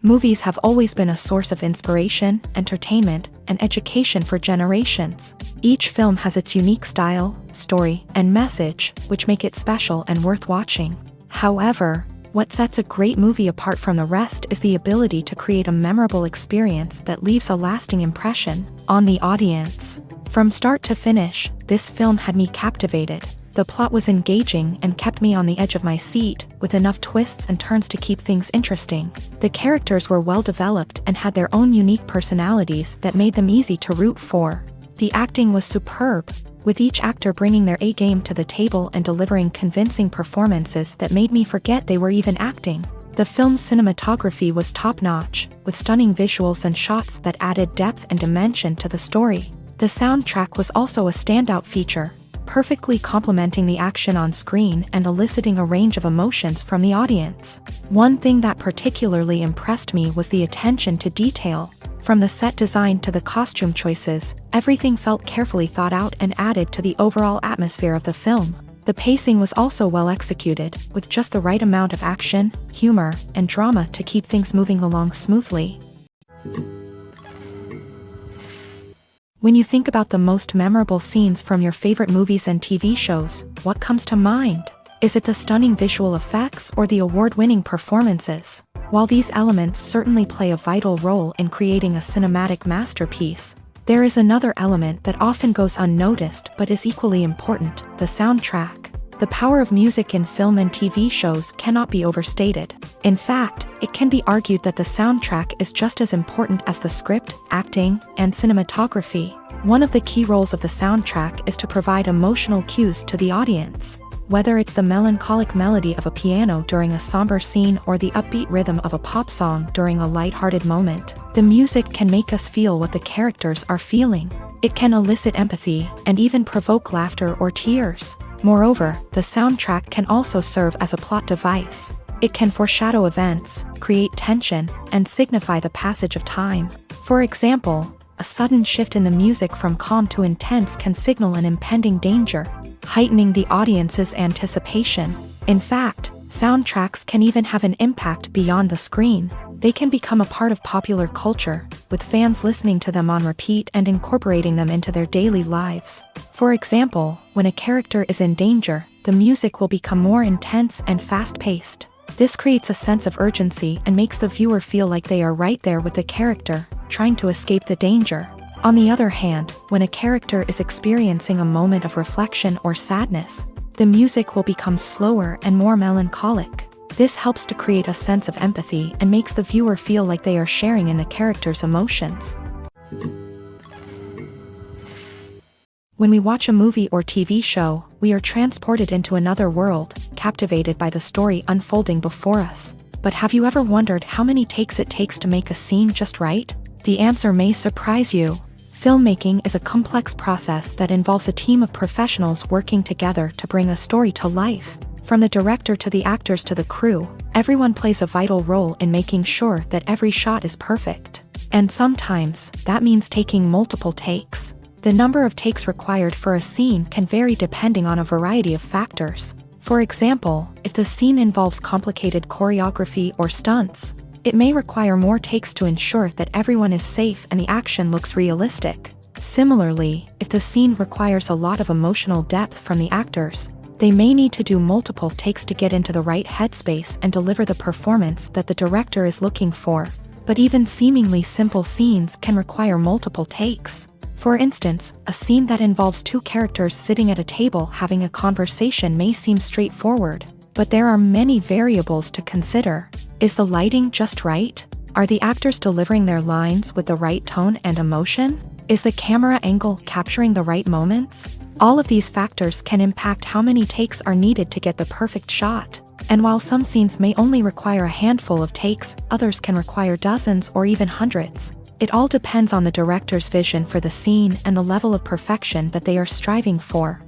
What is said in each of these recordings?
Movies have always been a source of inspiration, entertainment, and education for generations. Each film has its unique style, story, and message, which make it special and worth watching. However, what sets a great movie apart from the rest is the ability to create a memorable experience that leaves a lasting impression on the audience. From start to finish, this film had me captivated. The plot was engaging and kept me on the edge of my seat, with enough twists and turns to keep things interesting. The characters were well developed and had their own unique personalities that made them easy to root for. The acting was superb, with each actor bringing their A-game to the table and delivering convincing performances that made me forget they were even acting. The film's cinematography was top-notch, with stunning visuals and shots that added depth and dimension to the story. The soundtrack was also a standout feature, perfectly complementing the action on screen and eliciting a range of emotions from the audience. One thing that particularly impressed me was the attention to detail. From the set design to the costume choices, everything felt carefully thought out and added to the overall atmosphere of the film. The pacing was also well executed, with just the right amount of action, humor, and drama to keep things moving along smoothly. When you think about the most memorable scenes from your favorite movies and TV shows, what comes to mind? Is it the stunning visual effects or the award-winning performances? While these elements certainly play a vital role in creating a cinematic masterpiece, there is another element that often goes unnoticed but is equally important: the soundtrack. The power of music in film and TV shows cannot be overstated. In fact, it can be argued that the soundtrack is just as important as the script, acting, and cinematography. One of the key roles of the soundtrack is to provide emotional cues to the audience. Whether it's the melancholic melody of a piano during a somber scene or the upbeat rhythm of a pop song during a lighthearted moment, the music can make us feel what the characters are feeling. It can elicit empathy and even provoke laughter or tears. Moreover, the soundtrack can also serve as a plot device. It can foreshadow events, create tension, and signify the passage of time. For example, a sudden shift in the music from calm to intense can signal an impending danger, heightening the audience's anticipation. In fact, soundtracks can even have an impact beyond the screen. They can become a part of popular culture, with fans listening to them on repeat and incorporating them into their daily lives. For example, when a character is in danger, the music will become more intense and fast-paced. This creates a sense of urgency and makes the viewer feel like they are right there with the character, trying to escape the danger. On the other hand, when a character is experiencing a moment of reflection or sadness, the music will become slower and more melancholic. This helps to create a sense of empathy and makes the viewer feel like they are sharing in the character's emotions. When we watch a movie or TV show, we are transported into another world, captivated by the story unfolding before us. But have you ever wondered how many takes it takes to make a scene just right? The answer may surprise you. Filmmaking is a complex process that involves a team of professionals working together to bring a story to life. From the director to the actors to the crew, everyone plays a vital role in making sure that every shot is perfect. And sometimes, that means taking multiple takes. The number of takes required for a scene can vary depending on a variety of factors. For example, if the scene involves complicated choreography or stunts, it may require more takes to ensure that everyone is safe and the action looks realistic. Similarly, if the scene requires a lot of emotional depth from the actors, they may need to do multiple takes to get into the right headspace and deliver the performance that the director is looking for. But even seemingly simple scenes can require multiple takes. For instance, a scene that involves two characters sitting at a table having a conversation may seem straightforward, but there are many variables to consider. Is the lighting just right? Are the actors delivering their lines with the right tone and emotion? Is the camera angle capturing the right moments? All of these factors can impact how many takes are needed to get the perfect shot. And while some scenes may only require a handful of takes, others can require dozens or even hundreds. It all depends on the director's vision for the scene and the level of perfection that they are striving for.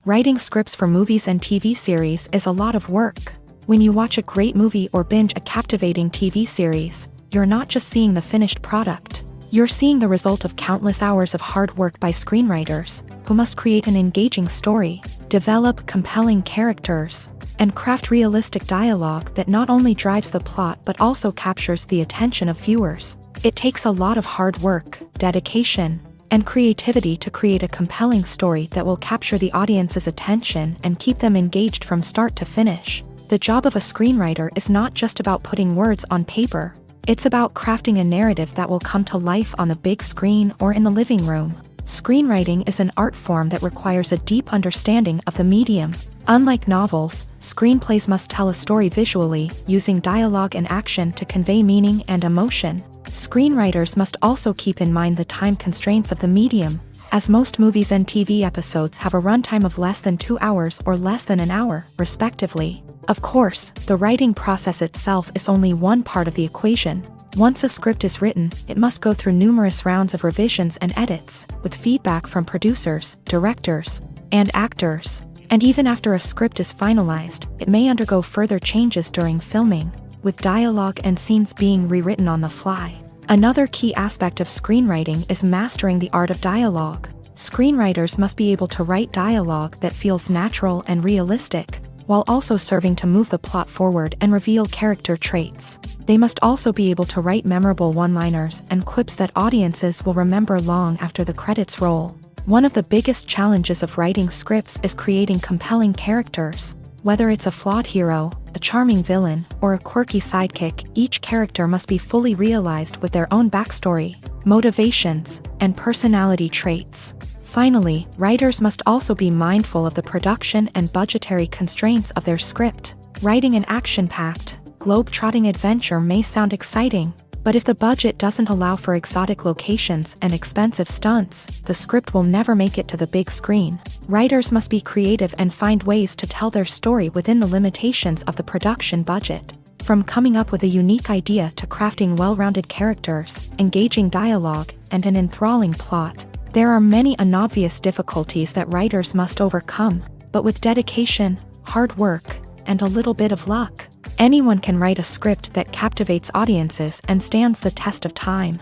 Writing scripts for movies and TV series is a lot of work. When you watch a great movie or binge a captivating TV series, you're not just seeing the finished product. You're seeing the result of countless hours of hard work by screenwriters, who must create an engaging story, develop compelling characters, and craft realistic dialogue that not only drives the plot but also captures the attention of viewers. It takes a lot of hard work, dedication, and creativity to create a compelling story that will capture the audience's attention and keep them engaged from start to finish. The job of a screenwriter is not just about putting words on paper. It's about crafting a narrative that will come to life on the big screen or in the living room. Screenwriting is an art form that requires a deep understanding of the medium. Unlike novels, screenplays must tell a story visually, using dialogue and action to convey meaning and emotion. Screenwriters must also keep in mind the time constraints of the medium, as most movies and TV episodes have a runtime of less than 2 hours or less than an hour, respectively. Of course, the writing process itself is only one part of the equation. Once a script is written, it must go through numerous rounds of revisions and edits, with feedback from producers, directors, and actors. And even after a script is finalized, it may undergo further changes during filming, with dialogue and scenes being rewritten on the fly. Another key aspect of screenwriting is mastering the art of dialogue. Screenwriters must be able to write dialogue that feels natural and realistic, while also serving to move the plot forward and reveal character traits. They must also be able to write memorable one-liners and quips that audiences will remember long after the credits roll. One of the biggest challenges of writing scripts is creating compelling characters. Whether it's a flawed hero, a charming villain, or a quirky sidekick, each character must be fully realized with their own backstory, motivations, and personality traits. Finally, writers must also be mindful of the production and budgetary constraints of their script. Writing an action-packed, globe-trotting adventure may sound exciting, but if the budget doesn't allow for exotic locations and expensive stunts, the script will never make it to the big screen. Writers must be creative and find ways to tell their story within the limitations of the production budget. From coming up with a unique idea to crafting well-rounded characters, engaging dialogue, and an enthralling plot, there are many unobvious difficulties that writers must overcome, but with dedication, hard work, and a little bit of luck, anyone can write a script that captivates audiences and stands the test of time.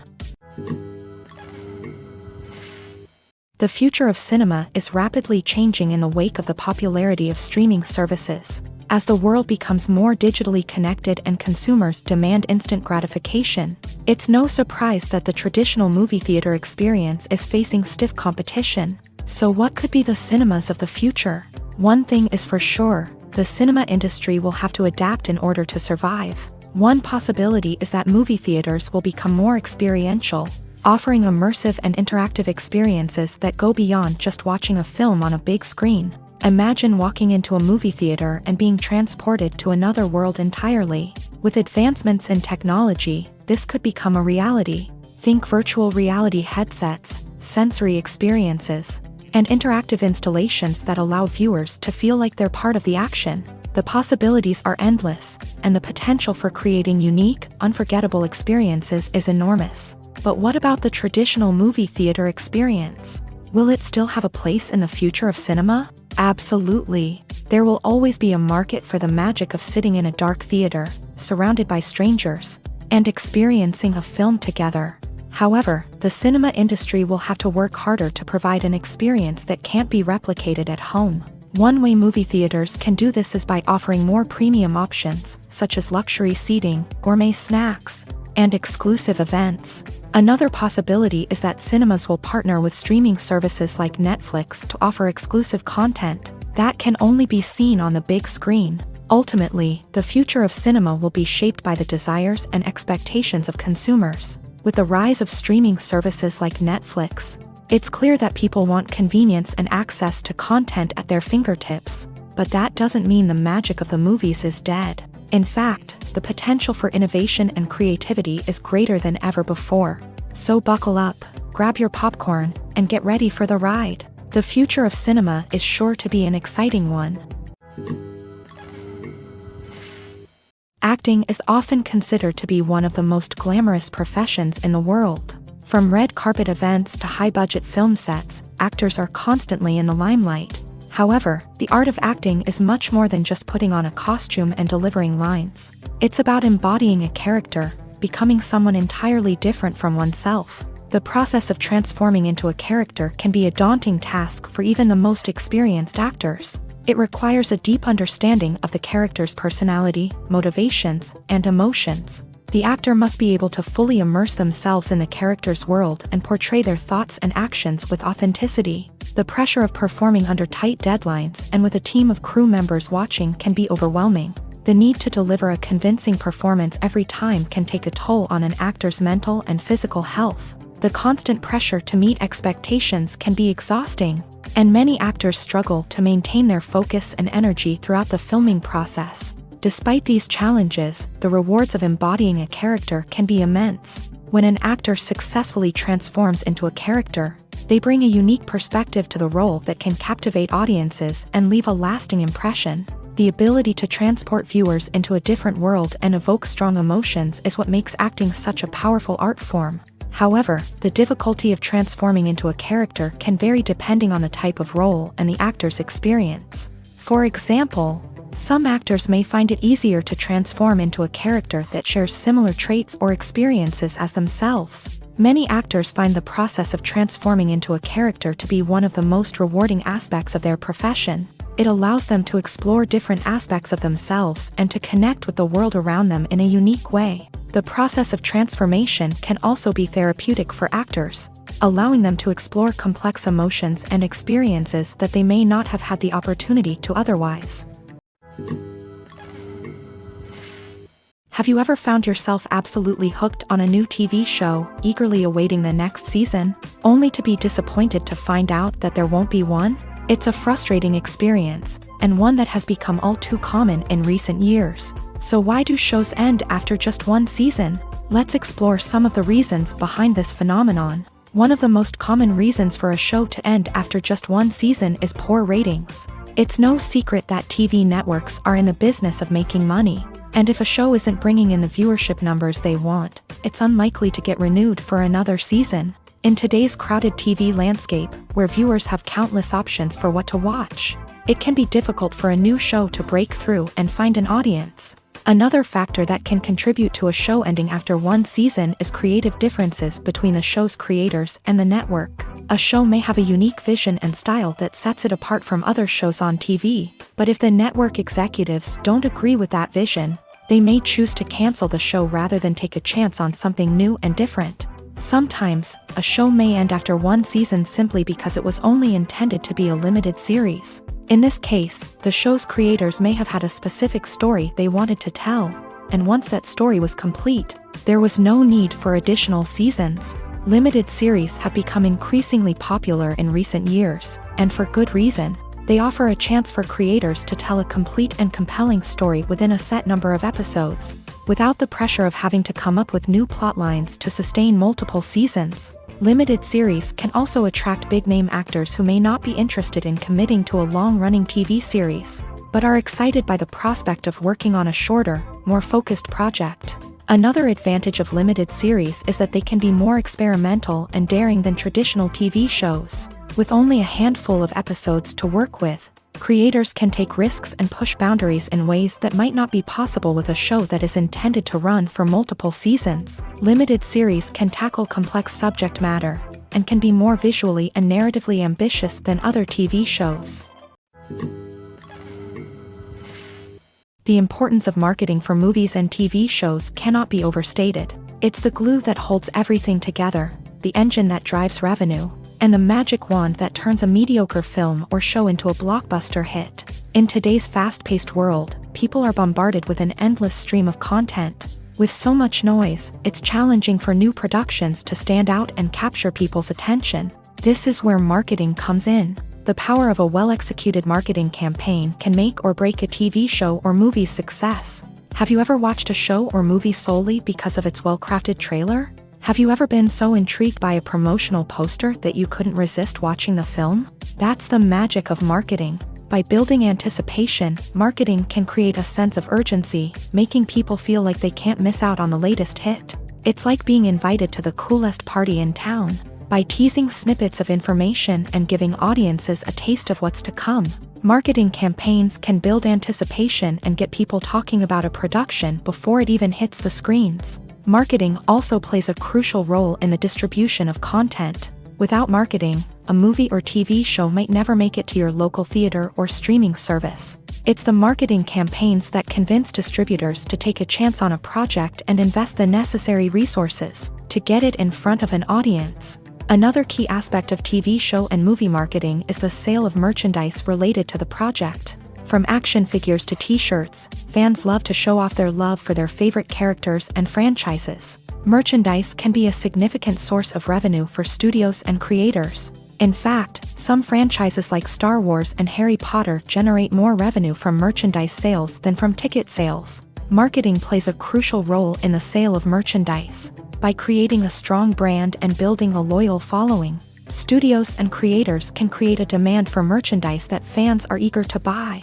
The future of cinema is rapidly changing in the wake of the popularity of streaming services. As the world becomes more digitally connected and consumers demand instant gratification, it's no surprise that the traditional movie theater experience is facing stiff competition. So what could be the cinemas of the future? One thing is for sure, the cinema industry will have to adapt in order to survive. One possibility is that movie theaters will become more experiential, offering immersive and interactive experiences that go beyond just watching a film on a big screen. Imagine walking into a movie theater and being transported to another world entirely. With advancements in technology, this could become a reality. Think virtual reality headsets, sensory experiences, and interactive installations that allow viewers to feel like they're part of the action. The possibilities are endless, and the potential for creating unique, unforgettable experiences is enormous. But what about the traditional movie theater experience? Will it still have a place in the future of cinema? Absolutely. There will always be a market for the magic of sitting in a dark theater, surrounded by strangers, and experiencing a film together. However, the cinema industry will have to work harder to provide an experience that can't be replicated at home. One way movie theaters can do this is by offering more premium options, such as luxury seating, gourmet snacks, and exclusive events. Another possibility is that cinemas will partner with streaming services like Netflix to offer exclusive content that can only be seen on the big screen. Ultimately, the future of cinema will be shaped by the desires and expectations of consumers. With the rise of streaming services like Netflix, it's clear that people want convenience and access to content at their fingertips. But that doesn't mean the magic of the movies is dead. In fact, the potential for innovation and creativity is greater than ever before. So buckle up, grab your popcorn, and get ready for the ride. The future of cinema is sure to be an exciting one. Acting is often considered to be one of the most glamorous professions in the world. From red carpet events to high-budget film sets, actors are constantly in the limelight. However, the art of acting is much more than just putting on a costume and delivering lines. It's about embodying a character, becoming someone entirely different from oneself. The process of transforming into a character can be a daunting task for even the most experienced actors. It requires a deep understanding of the character's personality, motivations, and emotions. The actor must be able to fully immerse themselves in the character's world and portray their thoughts and actions with authenticity. The pressure of performing under tight deadlines and with a team of crew members watching can be overwhelming. The need to deliver a convincing performance every time can take a toll on an actor's mental and physical health. The constant pressure to meet expectations can be exhausting, and many actors struggle to maintain their focus and energy throughout the filming process. Despite these challenges, the rewards of embodying a character can be immense. When an actor successfully transforms into a character, they bring a unique perspective to the role that can captivate audiences and leave a lasting impression. The ability to transport viewers into a different world and evoke strong emotions is what makes acting such a powerful art form. However, the difficulty of transforming into a character can vary depending on the type of role and the actor's experience. For example, some actors may find it easier to transform into a character that shares similar traits or experiences as themselves. Many actors find the process of transforming into a character to be one of the most rewarding aspects of their profession. It allows them to explore different aspects of themselves and to connect with the world around them in a unique way. The process of transformation can also be therapeutic for actors, allowing them to explore complex emotions and experiences that they may not have had the opportunity to otherwise. Have you ever found yourself absolutely hooked on a new TV show, eagerly awaiting the next season, only to be disappointed to find out that there won't be one? It's a frustrating experience, and one that has become all too common in recent years. So why do shows end after just one season? Let's explore some of the reasons behind this phenomenon. One of the most common reasons for a show to end after just one season is poor ratings. It's no secret that TV networks are in the business of making money, and if a show isn't bringing in the viewership numbers they want, it's unlikely to get renewed for another season. In today's crowded TV landscape, where viewers have countless options for what to watch, it can be difficult for a new show to break through and find an audience. Another factor that can contribute to a show ending after one season is creative differences between the show's creators and the network. A show may have a unique vision and style that sets it apart from other shows on TV, but if the network executives don't agree with that vision, they may choose to cancel the show rather than take a chance on something new and different. Sometimes, a show may end after one season simply because it was only intended to be a limited series. In this case, the show's creators may have had a specific story they wanted to tell, and once that story was complete, there was no need for additional seasons. Limited series have become increasingly popular in recent years, and for good reason. They offer a chance for creators to tell a complete and compelling story within a set number of episodes, without the pressure of having to come up with new plot lines to sustain multiple seasons. Limited series can also attract big-name actors who may not be interested in committing to a long-running TV series, but are excited by the prospect of working on a shorter, more focused project. Another advantage of limited series is that they can be more experimental and daring than traditional TV shows. With only a handful of episodes to work with, creators can take risks and push boundaries in ways that might not be possible with a show that is intended to run for multiple seasons. Limited series can tackle complex subject matter, and can be more visually and narratively ambitious than other TV shows. The importance of marketing for movies and TV shows cannot be overstated. It's the glue that holds everything together, the engine that drives revenue, and the magic wand that turns a mediocre film or show into a blockbuster hit. In today's fast-paced world, people are bombarded with an endless stream of content. With so much noise, it's challenging for new productions to stand out and capture people's attention. This is where marketing comes in. The power of a well-executed marketing campaign can make or break a TV show or movie's success. Have you ever watched a show or movie solely because of its well-crafted trailer? Have you ever been so intrigued by a promotional poster that you couldn't resist watching the film? That's the magic of marketing. By building anticipation, marketing can create a sense of urgency, making people feel like they can't miss out on the latest hit. It's like being invited to the coolest party in town. By teasing snippets of information and giving audiences a taste of what's to come, marketing campaigns can build anticipation and get people talking about a production before it even hits the screens. Marketing also plays a crucial role in the distribution of content. Without marketing, a movie or TV show might never make it to your local theater or streaming service. It's the marketing campaigns that convince distributors to take a chance on a project and invest the necessary resources to get it in front of an audience. Another key aspect of TV show and movie marketing is the sale of merchandise related to the project. From action figures to t-shirts, fans love to show off their love for their favorite characters and franchises. Merchandise can be a significant source of revenue for studios and creators. In fact, some franchises like Star Wars and Harry Potter generate more revenue from merchandise sales than from ticket sales. Marketing plays a crucial role in the sale of merchandise. By creating a strong brand and building a loyal following, studios and creators can create a demand for merchandise that fans are eager to buy.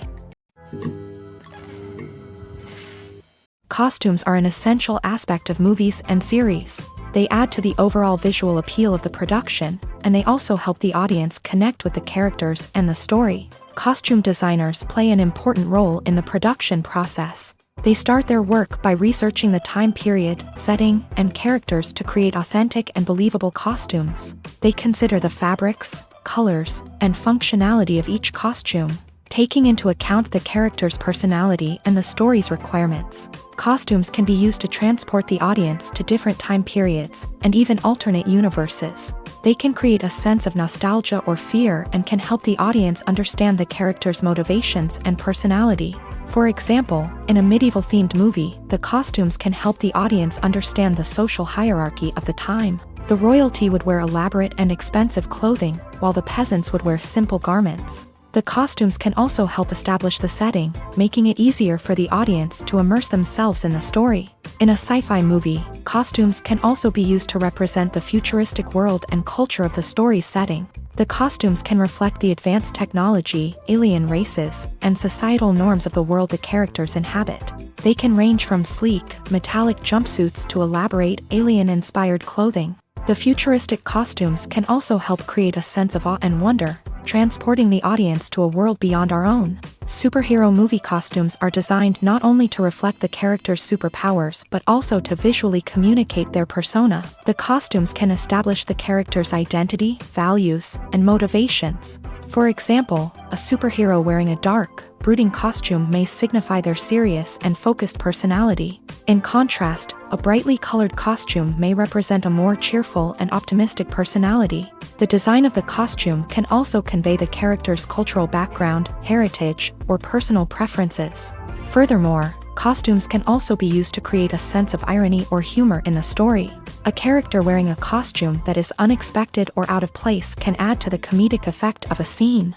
Costumes are an essential aspect of movies and series. They add to the overall visual appeal of the production, and they also help the audience connect with the characters and the story. Costume designers play an important role in the production process. They start their work by researching the time period, setting, and characters to create authentic and believable costumes. They consider the fabrics, colors, and functionality of each costume, taking into account the character's personality and the story's requirements. Costumes can be used to transport the audience to different time periods and even alternate universes. They can create a sense of nostalgia or fear and can help the audience understand the character's motivations and personality. For example, in a medieval-themed movie, the costumes can help the audience understand the social hierarchy of the time. The royalty would wear elaborate and expensive clothing, while the peasants would wear simple garments. The costumes can also help establish the setting, making it easier for the audience to immerse themselves in the story. In a sci-fi movie, costumes can also be used to represent the futuristic world and culture of the story's setting. The costumes can reflect the advanced technology, alien races, and societal norms of the world the characters inhabit. They can range from sleek, metallic jumpsuits to elaborate, alien-inspired clothing. The futuristic costumes can also help create a sense of awe and wonder, transporting the audience to a world beyond our own. Superhero movie costumes are designed not only to reflect the character's superpowers but also to visually communicate their persona. The costumes can establish the character's identity, values, and motivations. For example, a superhero wearing a dark, brooding costume may signify their serious and focused personality. In contrast, a brightly colored costume may represent a more cheerful and optimistic personality. The design of the costume can also convey the character's cultural background, heritage, or personal preferences. Furthermore, costumes can also be used to create a sense of irony or humor in the story. A character wearing a costume that is unexpected or out of place can add to the comedic effect of a scene.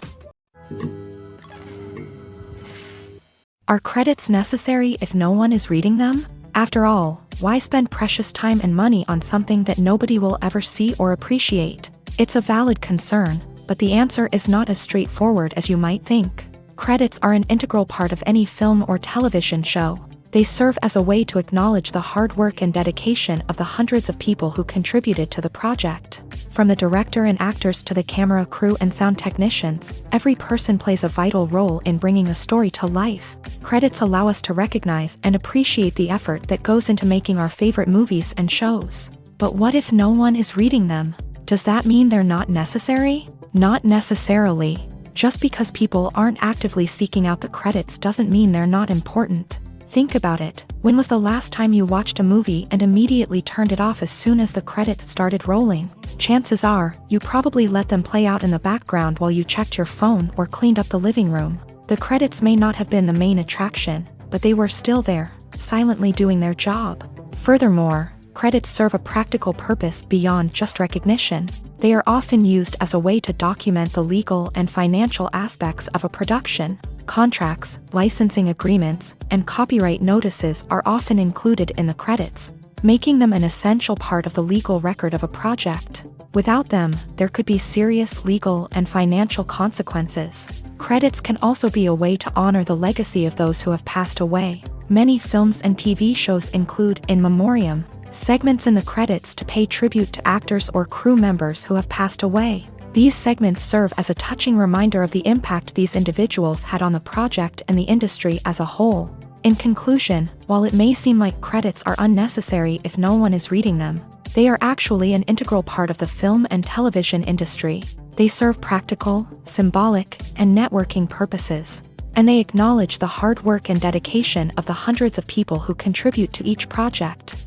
Are credits necessary if no one is reading them? After all, why spend precious time and money on something that nobody will ever see or appreciate? It's a valid concern, but the answer is not as straightforward as you might think. Credits are an integral part of any film or television show. They serve as a way to acknowledge the hard work and dedication of the hundreds of people who contributed to the project. From the director and actors to the camera crew and sound technicians, every person plays a vital role in bringing a story to life. Credits allow us to recognize and appreciate the effort that goes into making our favorite movies and shows. But what if no one is reading them? Does that mean they're not necessary? Not necessarily. Just because people aren't actively seeking out the credits doesn't mean they're not important. Think about it. When was the last time you watched a movie and immediately turned it off as soon as the credits started rolling? Chances are, you probably let them play out in the background while you checked your phone or cleaned up the living room. The credits may not have been the main attraction, but they were still there, silently doing their job. Furthermore, credits serve a practical purpose beyond just recognition. They are often used as a way to document the legal and financial aspects of a production. Contracts, licensing agreements, and copyright notices are often included in the credits, making them an essential part of the legal record of a project. Without them, there could be serious legal and financial consequences. Credits can also be a way to honor the legacy of those who have passed away. Many films and TV shows include in memoriam segments in the credits to pay tribute to actors or crew members who have passed away. These segments serve as a touching reminder of the impact these individuals had on the project and the industry as a whole. In conclusion, while it may seem like credits are unnecessary if no one is reading them, they are actually an integral part of the film and television industry. They serve practical, symbolic, and networking purposes, and they acknowledge the hard work and dedication of the hundreds of people who contribute to each project.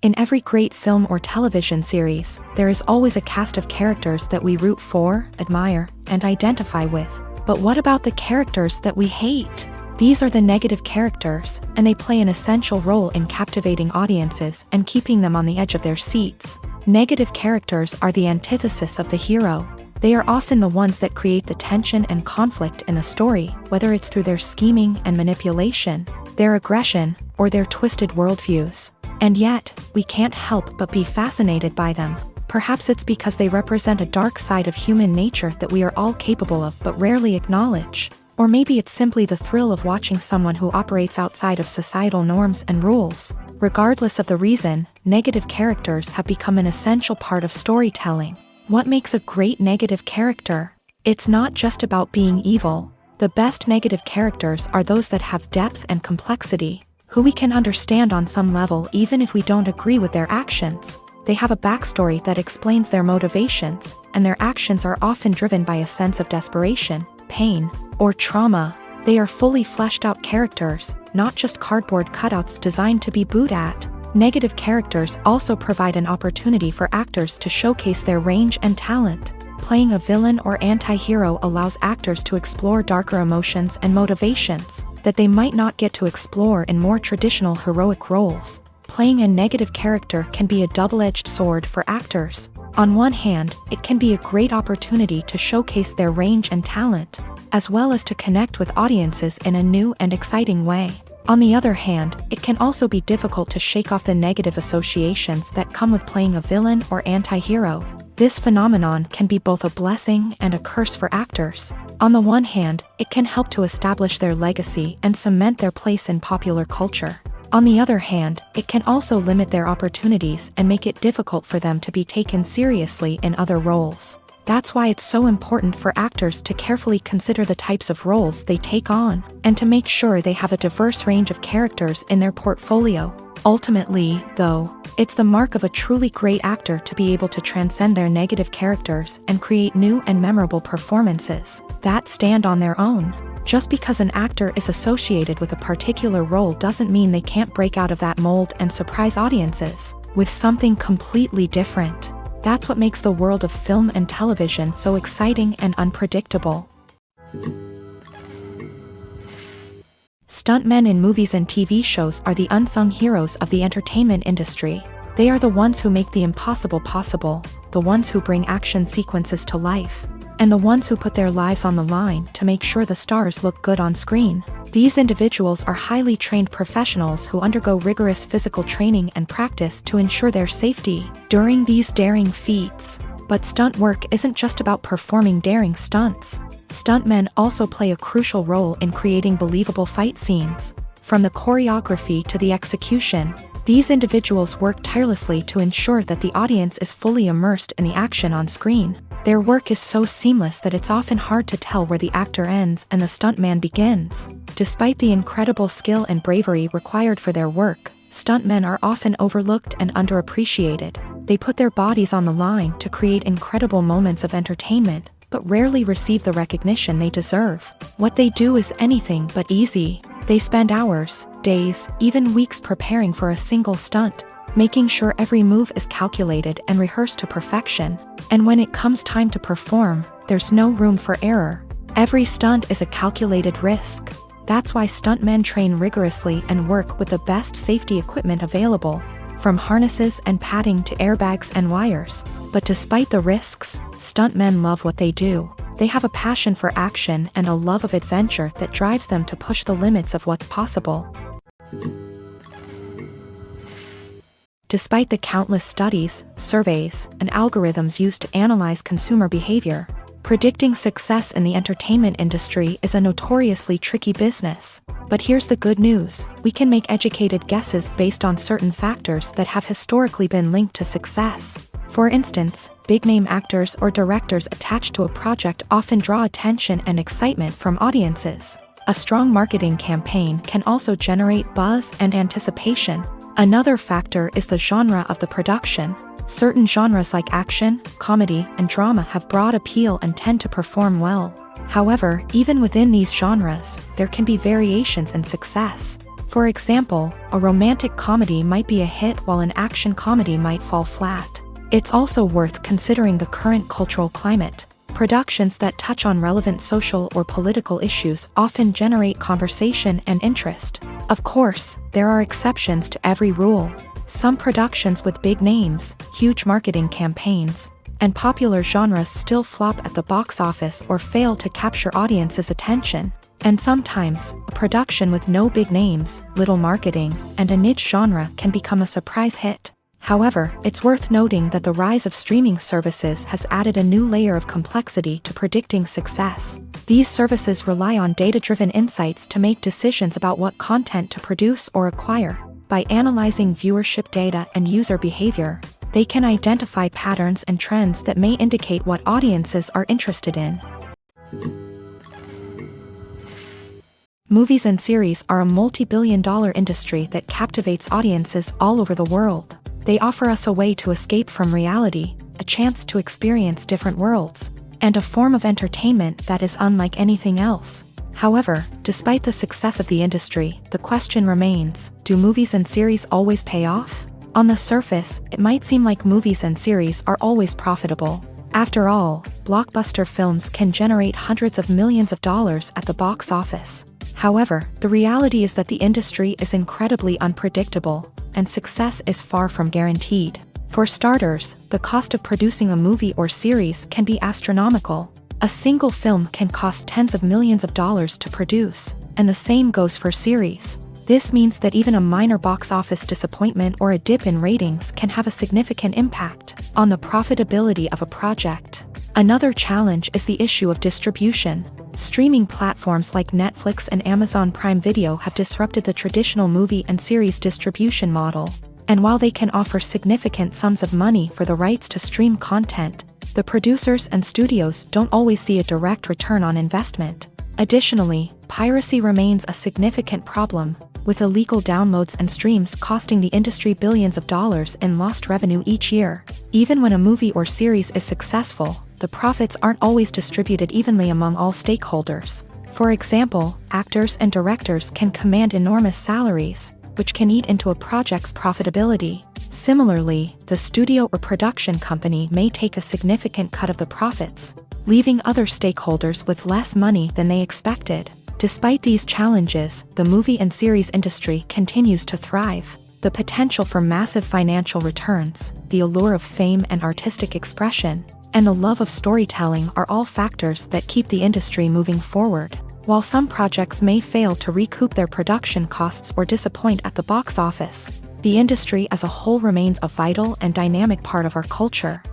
In every great film or television series, there is always a cast of characters that we root for, admire, and identify with. But what about the characters that we hate? These are the negative characters, and they play an essential role in captivating audiences and keeping them on the edge of their seats. Negative characters are the antithesis of the hero. They are often the ones that create the tension and conflict in the story, whether it's through their scheming and manipulation, their aggression, or their twisted worldviews. And yet, we can't help but be fascinated by them. Perhaps it's because they represent a dark side of human nature that we are all capable of but rarely acknowledge. Or maybe it's simply the thrill of watching someone who operates outside of societal norms and rules. Regardless of the reason, negative characters have become an essential part of storytelling. What makes a great negative character? It's not just about being evil. The best negative characters are those that have depth and complexity, who we can understand on some level even if we don't agree with their actions. They have a backstory that explains their motivations, and their actions are often driven by a sense of desperation, pain, or trauma. They are fully fleshed out characters, not just cardboard cutouts designed to be booed at. Negative characters also provide an opportunity for actors to showcase their range and talent. Playing a villain or anti-hero allows actors to explore darker emotions and motivations that they might not get to explore in more traditional heroic roles. Playing a negative character can be a double-edged sword for actors. On one hand, it can be a great opportunity to showcase their range and talent, as well as to connect with audiences in a new and exciting way. On the other hand, it can also be difficult to shake off the negative associations that come with playing a villain or anti-hero. This phenomenon can be both a blessing and a curse for actors. On the one hand, it can help to establish their legacy and cement their place in popular culture. On the other hand, it can also limit their opportunities and make it difficult for them to be taken seriously in other roles. That's why it's so important for actors to carefully consider the types of roles they take on, and to make sure they have a diverse range of characters in their portfolio. Ultimately, though, it's the mark of a truly great actor to be able to transcend their negative characters and create new and memorable performances that stand on their own. Just because an actor is associated with a particular role doesn't mean they can't break out of that mold and surprise audiences with something completely different. That's what makes the world of film and television so exciting and unpredictable. Stuntmen in movies and TV shows are the unsung heroes of the entertainment industry. They are the ones who make the impossible possible, the ones who bring action sequences to life, and the ones who put their lives on the line to make sure the stars look good on screen. These individuals are highly trained professionals who undergo rigorous physical training and practice to ensure their safety during these daring feats. But stunt work isn't just about performing daring stunts. Stuntmen also play a crucial role in creating believable fight scenes. From the choreography to the execution, these individuals work tirelessly to ensure that the audience is fully immersed in the action on screen. Their work is so seamless that it's often hard to tell where the actor ends and the stuntman begins. Despite the incredible skill and bravery required for their work, stuntmen are often overlooked and underappreciated. They put their bodies on the line to create incredible moments of entertainment, but rarely receive the recognition they deserve. What they do is anything but easy. They spend hours, days, even weeks preparing for a single stunt, making sure every move is calculated and rehearsed to perfection. And when it comes time to perform, there's no room for error. Every stunt is a calculated risk. That's why stuntmen train rigorously and work with the best safety equipment available, from harnesses and padding to airbags and wires. But despite the risks, stuntmen love what they do. They have a passion for action and a love of adventure that drives them to push the limits of what's possible. Despite the countless studies, surveys, and algorithms used to analyze consumer behavior, predicting success in the entertainment industry is a notoriously tricky business. But here's the good news: we can make educated guesses based on certain factors that have historically been linked to success. For instance, big-name actors or directors attached to a project often draw attention and excitement from audiences. A strong marketing campaign can also generate buzz and anticipation. Another factor is the genre of the production. Certain genres like action, comedy, and drama have broad appeal and tend to perform well. However, even within these genres, there can be variations in success. For example, a romantic comedy might be a hit while an action comedy might fall flat. It's also worth considering the current cultural climate. Productions that touch on relevant social or political issues often generate conversation and interest. Of course, there are exceptions to every rule. Some productions with big names, huge marketing campaigns, and popular genres still flop at the box office or fail to capture audiences' attention. And sometimes, a production with no big names, little marketing, and a niche genre can become a surprise hit. However, it's worth noting that the rise of streaming services has added a new layer of complexity to predicting success. These services rely on data-driven insights to make decisions about what content to produce or acquire. By analyzing viewership data and user behavior, they can identify patterns and trends that may indicate what audiences are interested in. Movies and series are a multi-billion-dollar industry that captivates audiences all over the world. They offer us a way to escape from reality, a chance to experience different worlds, and a form of entertainment that is unlike anything else. However, despite the success of the industry, the question remains, do movies and series always pay off? On the surface, it might seem like movies and series are always profitable. After all, blockbuster films can generate hundreds of millions of dollars at the box office. However, the reality is that the industry is incredibly unpredictable, and success is far from guaranteed. For starters, the cost of producing a movie or series can be astronomical. A single film can cost tens of millions of dollars to produce, and the same goes for series. This means that even a minor box office disappointment or a dip in ratings can have a significant impact on the profitability of a project. Another challenge is the issue of distribution. Streaming platforms like Netflix and Amazon Prime Video have disrupted the traditional movie and series distribution model. And while they can offer significant sums of money for the rights to stream content, the producers and studios don't always see a direct return on investment. Additionally, piracy remains a significant problem, with illegal downloads and streams costing the industry billions of dollars in lost revenue each year. Even when a movie or series is successful, the profits aren't always distributed evenly among all stakeholders. For example, actors and directors can command enormous salaries, which can eat into a project's profitability. Similarly, the studio or production company may take a significant cut of the profits, leaving other stakeholders with less money than they expected. Despite these challenges, the movie and series industry continues to thrive. The potential for massive financial returns, the allure of fame and artistic expression, and the love of storytelling are all factors that keep the industry moving forward. While some projects may fail to recoup their production costs or disappoint at the box office, the industry as a whole remains a vital and dynamic part of our culture.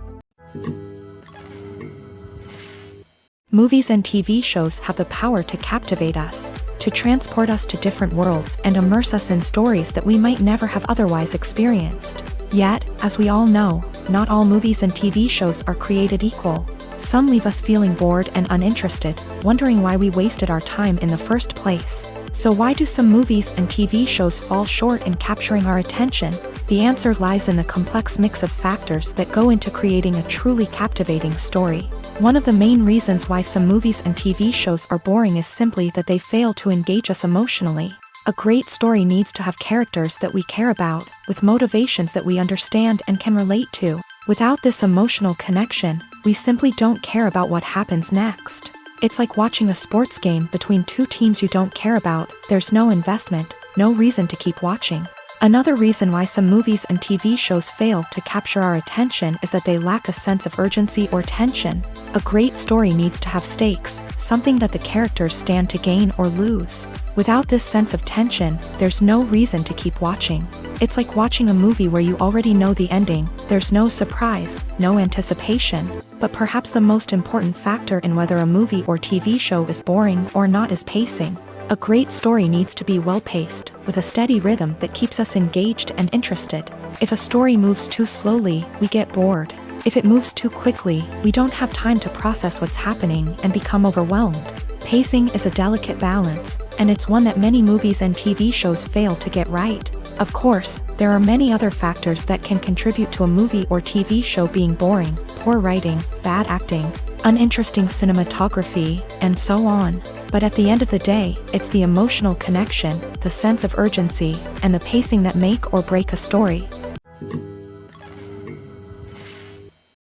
Movies and TV shows have the power to captivate us, to transport us to different worlds and immerse us in stories that we might never have otherwise experienced. Yet, as we all know, not all movies and TV shows are created equal. Some leave us feeling bored and uninterested, wondering why we wasted our time in the first place. So why do some movies and TV shows fall short in capturing our attention? The answer lies in the complex mix of factors that go into creating a truly captivating story. One of the main reasons why some movies and TV shows are boring is simply that they fail to engage us emotionally. A great story needs to have characters that we care about, with motivations that we understand and can relate to. Without this emotional connection, we simply don't care about what happens next. It's like watching a sports game between two teams you don't care about. There's no investment, no reason to keep watching. Another reason why some movies and TV shows fail to capture our attention is that they lack a sense of urgency or tension. A great story needs to have stakes, something that the characters stand to gain or lose. Without this sense of tension, there's no reason to keep watching. It's like watching a movie where you already know the ending. There's no surprise, no anticipation. But perhaps the most important factor in whether a movie or TV show is boring or not is pacing. A great story needs to be well-paced, with a steady rhythm that keeps us engaged and interested. If a story moves too slowly, we get bored. If it moves too quickly, we don't have time to process what's happening and become overwhelmed. Pacing is a delicate balance, and it's one that many movies and TV shows fail to get right. Of course, there are many other factors that can contribute to a movie or TV show being boring: poor writing, bad acting, uninteresting cinematography, and so on. But at the end of the day, it's the emotional connection, the sense of urgency, and the pacing that make or break a story.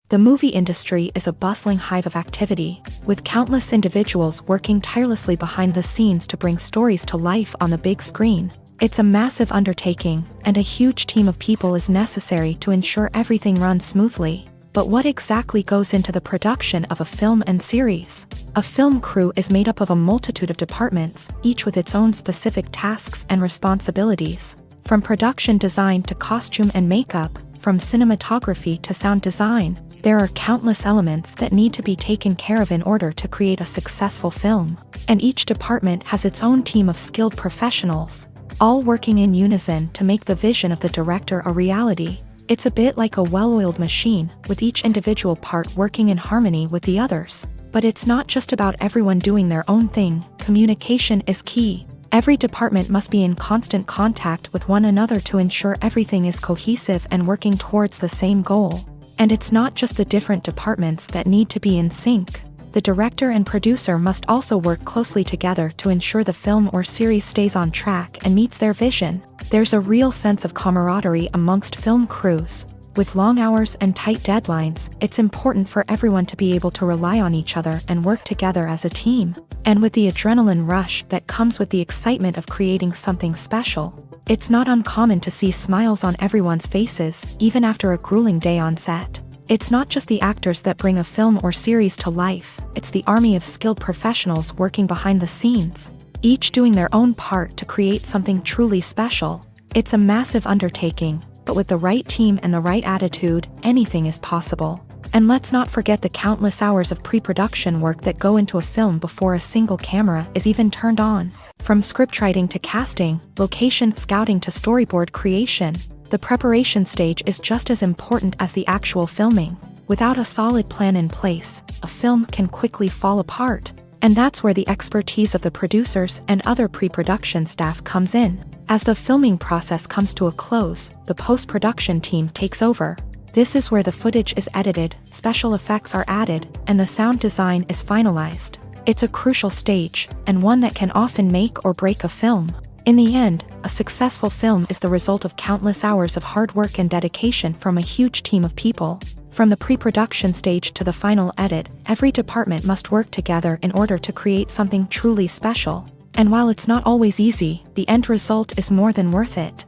The movie industry is a bustling hive of activity, with countless individuals working tirelessly behind the scenes to bring stories to life on the big screen. It's a massive undertaking, and a huge team of people is necessary to ensure everything runs smoothly. But what exactly goes into the production of a film and series? A film crew is made up of a multitude of departments, each with its own specific tasks and responsibilities. From production design to costume and makeup, from cinematography to sound design, there are countless elements that need to be taken care of in order to create a successful film. And each department has its own team of skilled professionals, all working in unison to make the vision of the director a reality. It's a bit like a well-oiled machine, with each individual part working in harmony with the others. But it's not just about everyone doing their own thing. Communication is key. Every department must be in constant contact with one another to ensure everything is cohesive and working towards the same goal. And it's not just the different departments that need to be in sync. The director and producer must also work closely together to ensure the film or series stays on track and meets their vision. There's a real sense of camaraderie amongst film crews. With long hours and tight deadlines, it's important for everyone to be able to rely on each other and work together as a team. And with the adrenaline rush that comes with the excitement of creating something special, it's not uncommon to see smiles on everyone's faces, even after a grueling day on set. It's not just the actors that bring a film or series to life, it's the army of skilled professionals working behind the scenes, each doing their own part to create something truly special. It's a massive undertaking, but with the right team and the right attitude, anything is possible. And let's not forget the countless hours of pre-production work that go into a film before a single camera is even turned on. From scriptwriting to casting, location scouting to storyboard creation, the preparation stage is just as important as the actual filming. Without a solid plan in place, a film can quickly fall apart. And that's where the expertise of the producers and other pre-production staff comes in. As the filming process comes to a close, the post-production team takes over. This is where the footage is edited, special effects are added, and the sound design is finalized. It's a crucial stage, and one that can often make or break a film. In the end, a successful film is the result of countless hours of hard work and dedication from a huge team of people. From the pre-production stage to the final edit, every department must work together in order to create something truly special. And while it's not always easy, the end result is more than worth it.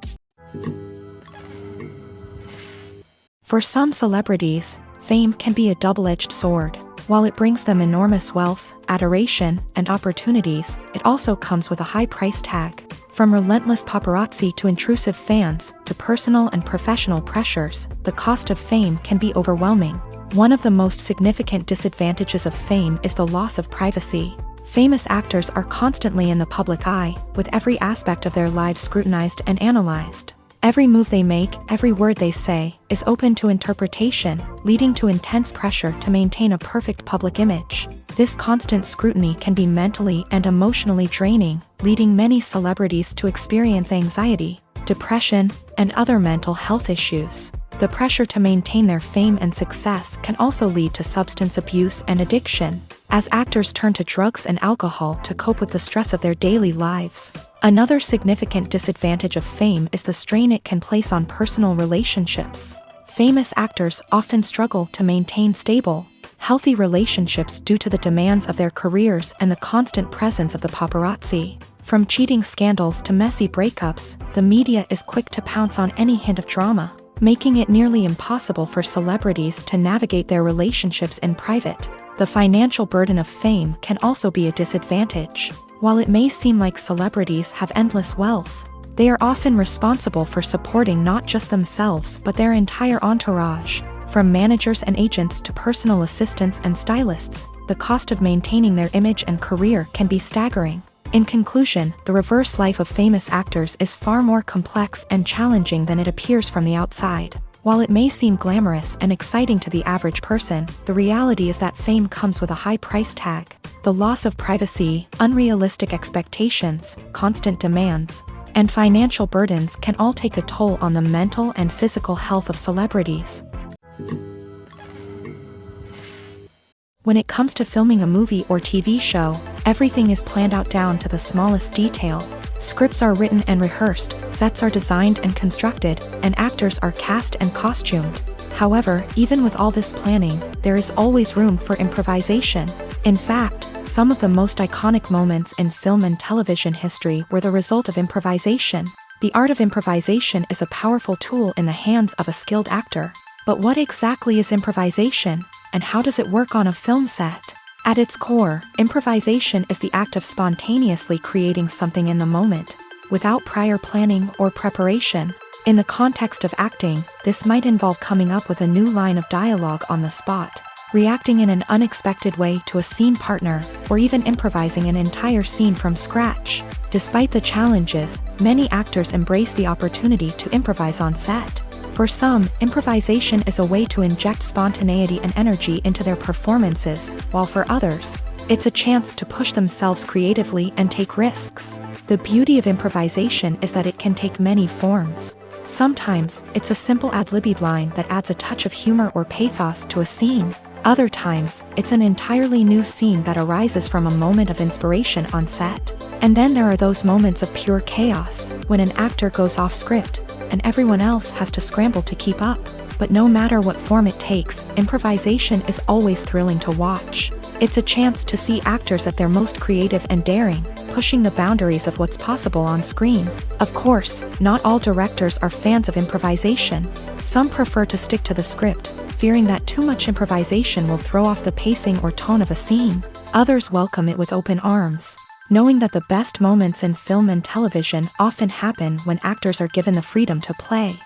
For some celebrities, fame can be a double-edged sword. While it brings them enormous wealth, adoration, and opportunities, it also comes with a high price tag. From relentless paparazzi to intrusive fans, to personal and professional pressures, the cost of fame can be overwhelming. One of the most significant disadvantages of fame is the loss of privacy. Famous actors are constantly in the public eye, with every aspect of their lives scrutinized and analyzed. Every move they make, every word they say, is open to interpretation, leading to intense pressure to maintain a perfect public image. This constant scrutiny can be mentally and emotionally draining, leading many celebrities to experience anxiety, depression, and other mental health issues. The pressure to maintain their fame and success can also lead to substance abuse and addiction, as actors turn to drugs and alcohol to cope with the stress of their daily lives. Another significant disadvantage of fame is the strain it can place on personal relationships. Famous actors often struggle to maintain stable, healthy relationships due to the demands of their careers and the constant presence of the paparazzi. From cheating scandals to messy breakups, the media is quick to pounce on any hint of drama, making it nearly impossible for celebrities to navigate their relationships in private. The financial burden of fame can also be a disadvantage. While it may seem like celebrities have endless wealth, they are often responsible for supporting not just themselves but their entire entourage. From managers and agents to personal assistants and stylists, the cost of maintaining their image and career can be staggering. In conclusion, the reverse life of famous actors is far more complex and challenging than it appears from the outside. While it may seem glamorous and exciting to the average person, the reality is that fame comes with a high price tag. The loss of privacy, unrealistic expectations, constant demands, and financial burdens can all take a toll on the mental and physical health of celebrities. When it comes to filming a movie or TV show, everything is planned out down to the smallest detail. Scripts are written and rehearsed, sets are designed and constructed, and actors are cast and costumed. However, even with all this planning, there is always room for improvisation. In fact, some of the most iconic moments in film and television history were the result of improvisation. The art of improvisation is a powerful tool in the hands of a skilled actor. But what exactly is improvisation, and how does it work on a film set? At its core, improvisation is the act of spontaneously creating something in the moment, without prior planning or preparation. In the context of acting, this might involve coming up with a new line of dialogue on the spot, reacting in an unexpected way to a scene partner, or even improvising an entire scene from scratch. Despite the challenges, many actors embrace the opportunity to improvise on set. For some, improvisation is a way to inject spontaneity and energy into their performances, while for others, it's a chance to push themselves creatively and take risks. The beauty of improvisation is that it can take many forms. Sometimes, it's a simple ad-libbed line that adds a touch of humor or pathos to a scene. Other times, it's an entirely new scene that arises from a moment of inspiration on set. And then there are those moments of pure chaos, when an actor goes off script, and everyone else has to scramble to keep up. But no matter what form it takes, improvisation is always thrilling to watch. It's a chance to see actors at their most creative and daring, pushing the boundaries of what's possible on screen. Of course, not all directors are fans of improvisation. Some prefer to stick to the script, fearing that too much improvisation will throw off the pacing or tone of a scene. Others welcome it with open arms, knowing that the best moments in film and television often happen when actors are given the freedom to play.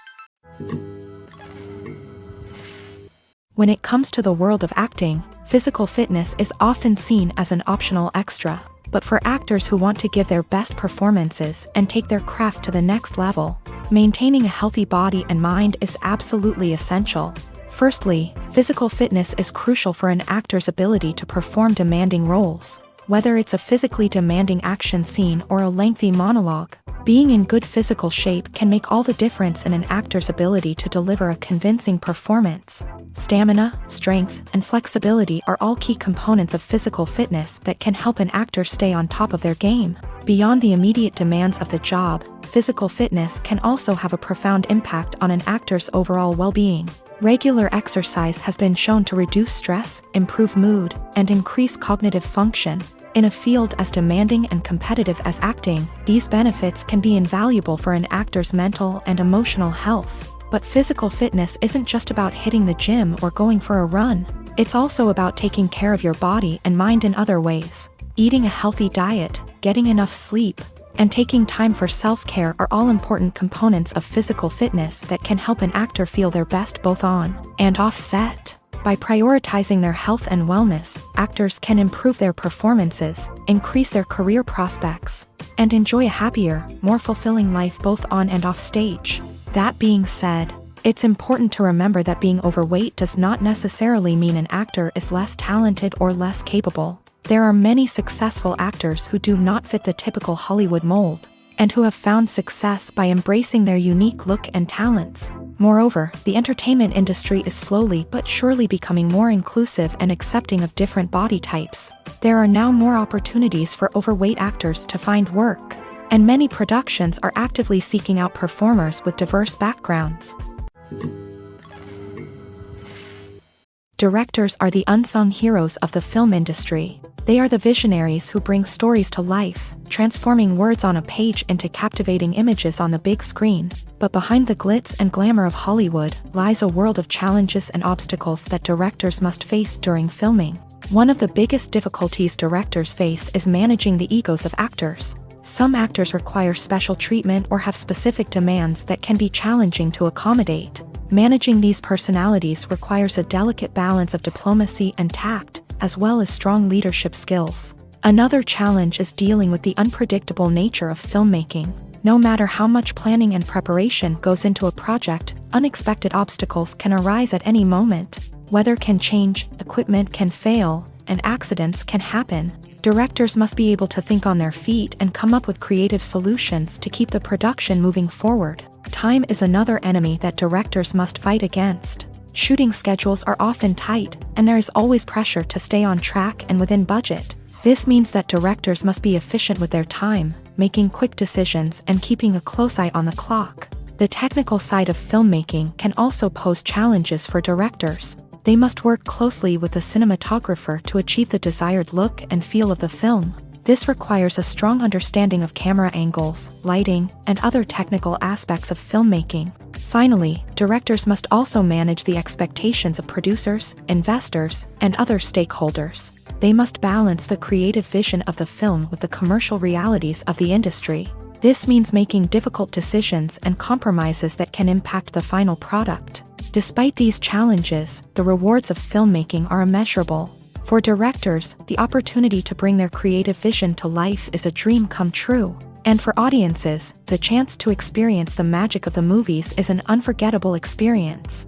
When it comes to the world of acting, physical fitness is often seen as an optional extra. But for actors who want to give their best performances and take their craft to the next level, maintaining a healthy body and mind is absolutely essential. Firstly, physical fitness is crucial for an actor's ability to perform demanding roles. Whether it's a physically demanding action scene or a lengthy monologue, being in good physical shape can make all the difference in an actor's ability to deliver a convincing performance. Stamina, strength, and flexibility are all key components of physical fitness that can help an actor stay on top of their game. Beyond the immediate demands of the job, physical fitness can also have a profound impact on an actor's overall well-being. Regular exercise has been shown to reduce stress, improve mood, and increase cognitive function. In a field as demanding and competitive as acting, these benefits can be invaluable for an actor's mental and emotional health. But physical fitness isn't just about hitting the gym or going for a run. It's also about taking care of your body and mind in other ways. Eating a healthy diet, getting enough sleep, and taking time for self-care are all important components of physical fitness that can help an actor feel their best both on and off set. By prioritizing their health and wellness, actors can improve their performances, increase their career prospects, and enjoy a happier, more fulfilling life both on and off stage. That being said, it's important to remember that being overweight does not necessarily mean an actor is less talented or less capable. There are many successful actors who do not fit the typical Hollywood mold, and who have found success by embracing their unique look and talents. Moreover, the entertainment industry is slowly but surely becoming more inclusive and accepting of different body types. There are now more opportunities for overweight actors to find work, and many productions are actively seeking out performers with diverse backgrounds. Directors are the unsung heroes of the film industry. They are the visionaries who bring stories to life, transforming words on a page into captivating images on the big screen. But behind the glitz and glamour of Hollywood lies a world of challenges and obstacles that directors must face during filming. One of the biggest difficulties directors face is managing the egos of actors. Some actors require special treatment or have specific demands that can be challenging to accommodate. Managing these personalities requires a delicate balance of diplomacy and tact, as well as strong leadership skills. Another challenge is dealing with the unpredictable nature of filmmaking. No matter how much planning and preparation goes into a project, Unexpected obstacles can arise at any moment. Weather can change, equipment can fail, and accidents can happen. Directors must be able to think on their feet and come up with creative solutions to keep the production moving forward. Time is another enemy that directors must fight against. Shooting schedules are often tight, and there is always pressure to stay on track and within budget. This means that directors must be efficient with their time, making quick decisions and keeping a close eye on the clock. The technical side of filmmaking can also pose challenges for directors. They must work closely with the cinematographer to achieve the desired look and feel of the film. This requires a strong understanding of camera angles, lighting, and other technical aspects of filmmaking. Finally, directors must also manage the expectations of producers, investors, and other stakeholders. They must balance the creative vision of the film with the commercial realities of the industry. This means making difficult decisions and compromises that can impact the final product. Despite these challenges, the rewards of filmmaking are immeasurable. For directors, the opportunity to bring their creative vision to life is a dream come true. And for audiences, the chance to experience the magic of the movies is an unforgettable experience.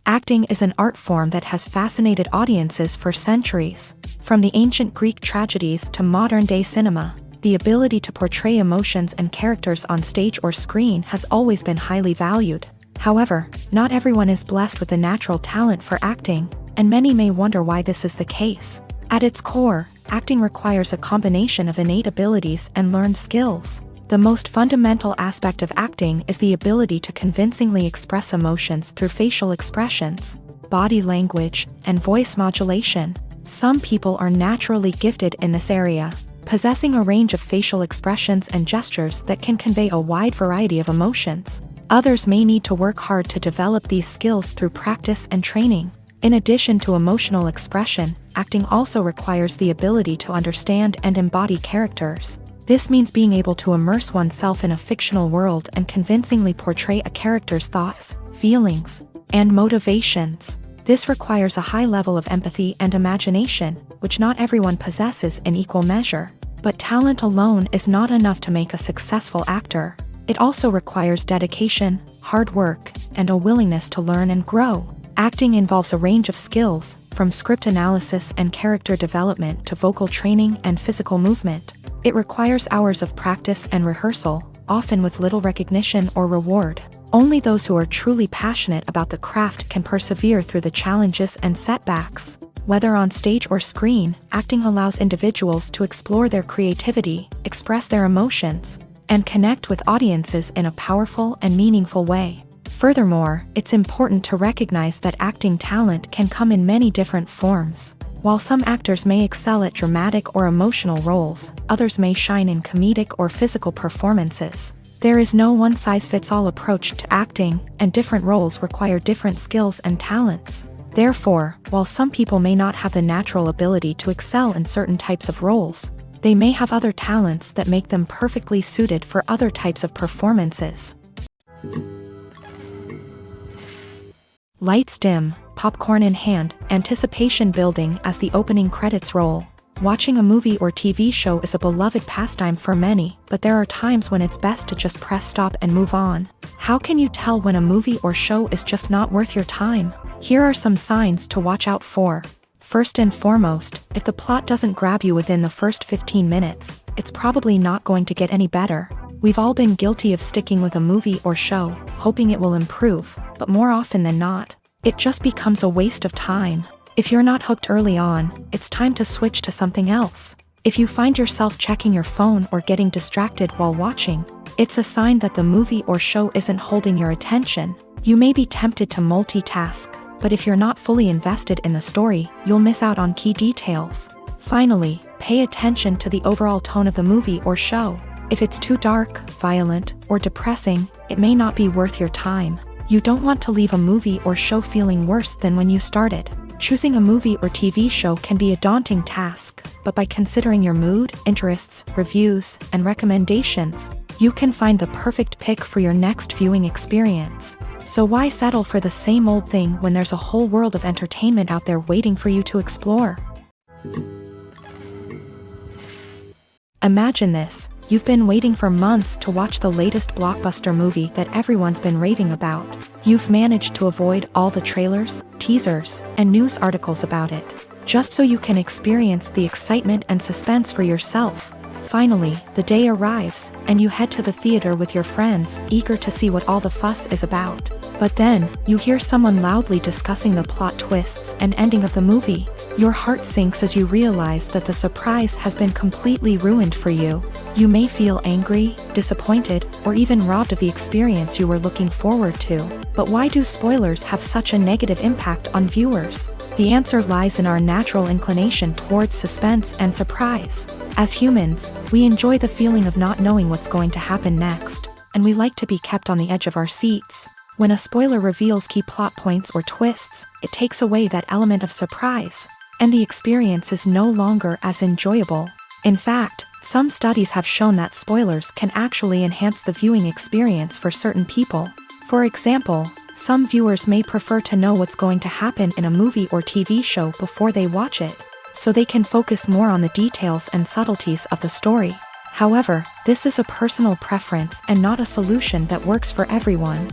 Acting is an art form that has fascinated audiences for centuries. From the ancient Greek tragedies to modern-day cinema, the ability to portray emotions and characters on stage or screen has always been highly valued. However, not everyone is blessed with the natural talent for acting, and many may wonder why this is the case. At its core, acting requires a combination of innate abilities and learned skills. The most fundamental aspect of acting is the ability to convincingly express emotions through facial expressions, body language, and voice modulation. Some people are naturally gifted in this area, possessing a range of facial expressions and gestures that can convey a wide variety of emotions. Others may need to work hard to develop these skills through practice and training. In addition to emotional expression, acting also requires the ability to understand and embody characters. This means being able to immerse oneself in a fictional world and convincingly portray a character's thoughts, feelings, and motivations. This requires a high level of empathy and imagination, which not everyone possesses in equal measure. But talent alone is not enough to make a successful actor. It also requires dedication, hard work, and a willingness to learn and grow. Acting involves a range of skills, from script analysis and character development to vocal training and physical movement. It requires hours of practice and rehearsal, often with little recognition or reward. Only those who are truly passionate about the craft can persevere through the challenges and setbacks. Whether on stage or screen, acting allows individuals to explore their creativity, express their emotions, and connect with audiences in a powerful and meaningful way. Furthermore, it's important to recognize that acting talent can come in many different forms. While some actors may excel at dramatic or emotional roles, others may shine in comedic or physical performances. There is no one-size-fits-all approach to acting, and different roles require different skills and talents. Therefore, while some people may not have the natural ability to excel in certain types of roles, they may have other talents that make them perfectly suited for other types of performances. Lights dim, popcorn in hand, anticipation building as the opening credits roll. Watching a movie or TV show is a beloved pastime for many, but there are times when it's best to just press stop and move on. How can you tell when a movie or show is just not worth your time? Here are some signs to watch out for. First and foremost, if the plot doesn't grab you within the first 15 minutes, it's probably not going to get any better. We've all been guilty of sticking with a movie or show, hoping it will improve, but more often than not, it just becomes a waste of time. If you're not hooked early on, it's time to switch to something else. If you find yourself checking your phone or getting distracted while watching, it's a sign that the movie or show isn't holding your attention. You may be tempted to multitask, but if you're not fully invested in the story, you'll miss out on key details. Finally, pay attention to the overall tone of the movie or show. If it's too dark, violent, or depressing, it may not be worth your time. You don't want to leave a movie or show feeling worse than when you started. Choosing a movie or TV show can be a daunting task, but by considering your mood, interests, reviews, and recommendations, you can find the perfect pick for your next viewing experience. So why settle for the same old thing when there's a whole world of entertainment out there waiting for you to explore? Imagine this. You've been waiting for months to watch the latest blockbuster movie that everyone's been raving about. You've managed to avoid all the trailers, teasers, and news articles about it, just so you can experience the excitement and suspense for yourself. Finally, the day arrives, and you head to the theater with your friends, eager to see what all the fuss is about. But then, you hear someone loudly discussing the plot twists and ending of the movie. Your heart sinks as you realize that the surprise has been completely ruined for you. You may feel angry, disappointed, or even robbed of the experience you were looking forward to. But why do spoilers have such a negative impact on viewers? The answer lies in our natural inclination towards suspense and surprise. As humans, we enjoy the feeling of not knowing what's going to happen next, and we like to be kept on the edge of our seats. When a spoiler reveals key plot points or twists, it takes away that element of surprise, and the experience is no longer as enjoyable. In fact, some studies have shown that spoilers can actually enhance the viewing experience for certain people. For example, some viewers may prefer to know what's going to happen in a movie or TV show before they watch it, so they can focus more on the details and subtleties of the story. However, this is a personal preference and not a solution that works for everyone.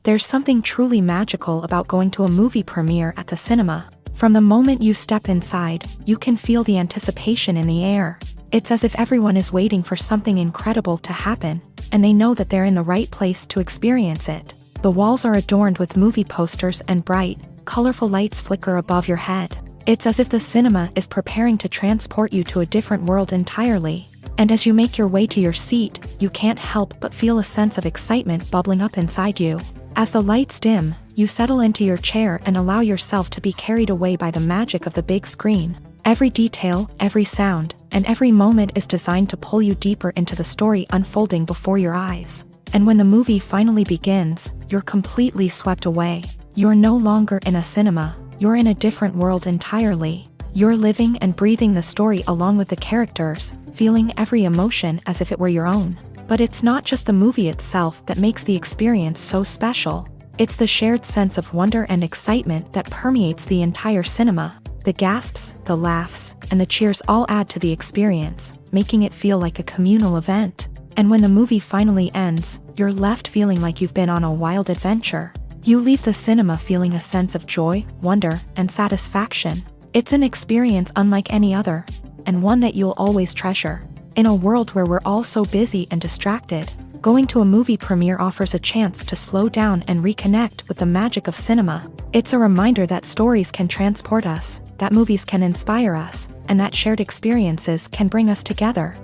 There's something truly magical about going to a movie premiere at the cinema. From the moment you step inside, you can feel the anticipation in the air. It's as if everyone is waiting for something incredible to happen, and they know that they're in the right place to experience it. The walls are adorned with movie posters and bright, colorful lights flicker above your head. It's as if the cinema is preparing to transport you to a different world entirely. And as you make your way to your seat, you can't help but feel a sense of excitement bubbling up inside you. As the lights dim, you settle into your chair and allow yourself to be carried away by the magic of the big screen. Every detail, every sound, and every moment is designed to pull you deeper into the story unfolding before your eyes. And when the movie finally begins, you're completely swept away. You're no longer in a cinema, you're in a different world entirely. You're living and breathing the story along with the characters, feeling every emotion as if it were your own. But it's not just the movie itself that makes the experience so special. It's the shared sense of wonder and excitement that permeates the entire cinema. The gasps, the laughs, and the cheers all add to the experience, making it feel like a communal event. And when the movie finally ends, you're left feeling like you've been on a wild adventure. You leave the cinema feeling a sense of joy, wonder, and satisfaction. It's an experience unlike any other, and one that you'll always treasure. In a world where we're all so busy and distracted, going to a movie premiere offers a chance to slow down and reconnect with the magic of cinema. It's a reminder that stories can transport us, that movies can inspire us, and that shared experiences can bring us together.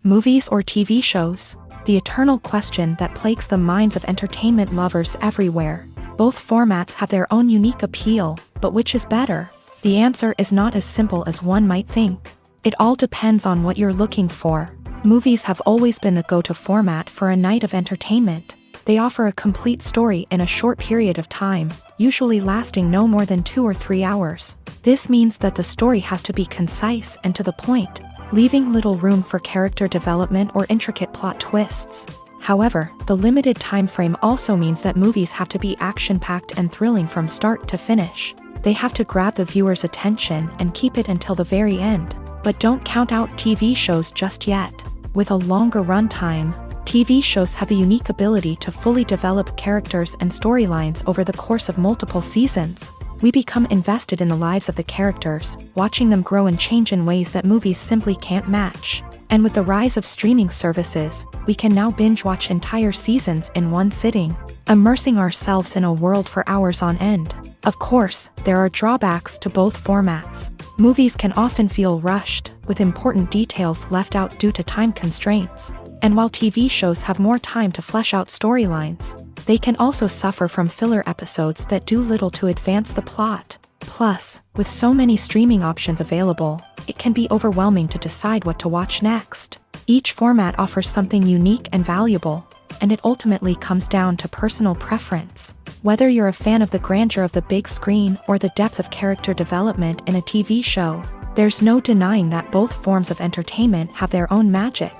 Movies or TV shows? The eternal question that plagues the minds of entertainment lovers everywhere. Both formats have their own unique appeal, but which is better? The answer is not as simple as one might think. It all depends on what you're looking for. Movies have always been the go-to format for a night of entertainment. They offer a complete story in a short period of time, usually lasting no more than 2 or 3 hours. This means that the story has to be concise and to the point, leaving little room for character development or intricate plot twists. However, the limited time frame also means that movies have to be action-packed and thrilling from start to finish. They have to grab the viewer's attention and keep it until the very end. But don't count out TV shows just yet. With a longer runtime, TV shows have the unique ability to fully develop characters and storylines over the course of multiple seasons. We become invested in the lives of the characters, watching them grow and change in ways that movies simply can't match. And with the rise of streaming services, we can now binge-watch entire seasons in one sitting, immersing ourselves in a world for hours on end. Of course, there are drawbacks to both formats. Movies can often feel rushed, with important details left out due to time constraints. And while TV shows have more time to flesh out storylines, they can also suffer from filler episodes that do little to advance the plot. Plus, with so many streaming options available, it can be overwhelming to decide what to watch next. Each format offers something unique and valuable, and it ultimately comes down to personal preference. Whether you're a fan of the grandeur of the big screen or the depth of character development in a TV show, there's no denying that both forms of entertainment have their own magic.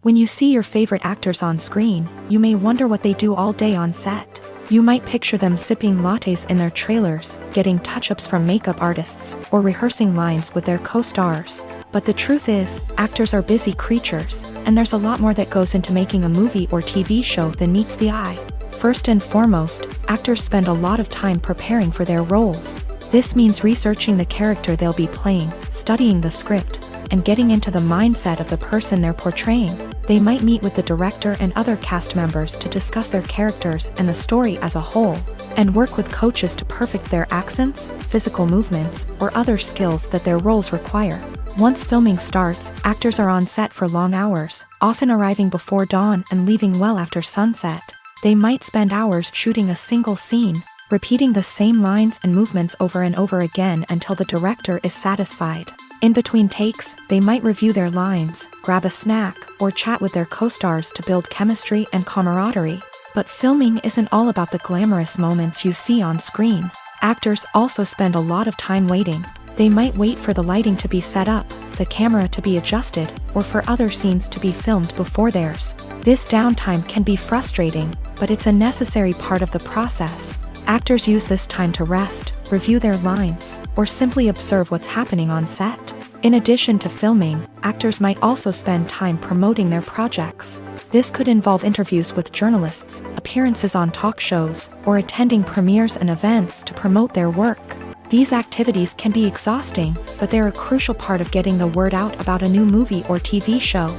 When you see your favorite actors on screen, you may wonder what they do all day on set. You might picture them sipping lattes in their trailers, getting touch-ups from makeup artists, or rehearsing lines with their co-stars. But the truth is, actors are busy creatures, and there's a lot more that goes into making a movie or TV show than meets the eye. First and foremost, actors spend a lot of time preparing for their roles. This means researching the character they'll be playing, studying the script, and getting into the mindset of the person they're portraying. They might meet with the director and other cast members to discuss their characters and the story as a whole, and work with coaches to perfect their accents, physical movements, or other skills that their roles require. Once filming starts, actors are on set for long hours, often arriving before dawn and leaving well after sunset. They might spend hours shooting a single scene, repeating the same lines and movements over and over again until the director is satisfied. In between takes, they might review their lines, grab a snack, or chat with their co-stars to build chemistry and camaraderie. But filming isn't all about the glamorous moments you see on screen. Actors also spend a lot of time waiting. They might wait for the lighting to be set up, the camera to be adjusted, or for other scenes to be filmed before theirs. This downtime can be frustrating, but it's a necessary part of the process. Actors use this time to rest, review their lines, or simply observe what's happening on set. In addition to filming, actors might also spend time promoting their projects. This could involve interviews with journalists, appearances on talk shows, or attending premieres and events to promote their work. These activities can be exhausting, but they're a crucial part of getting the word out about a new movie or TV show.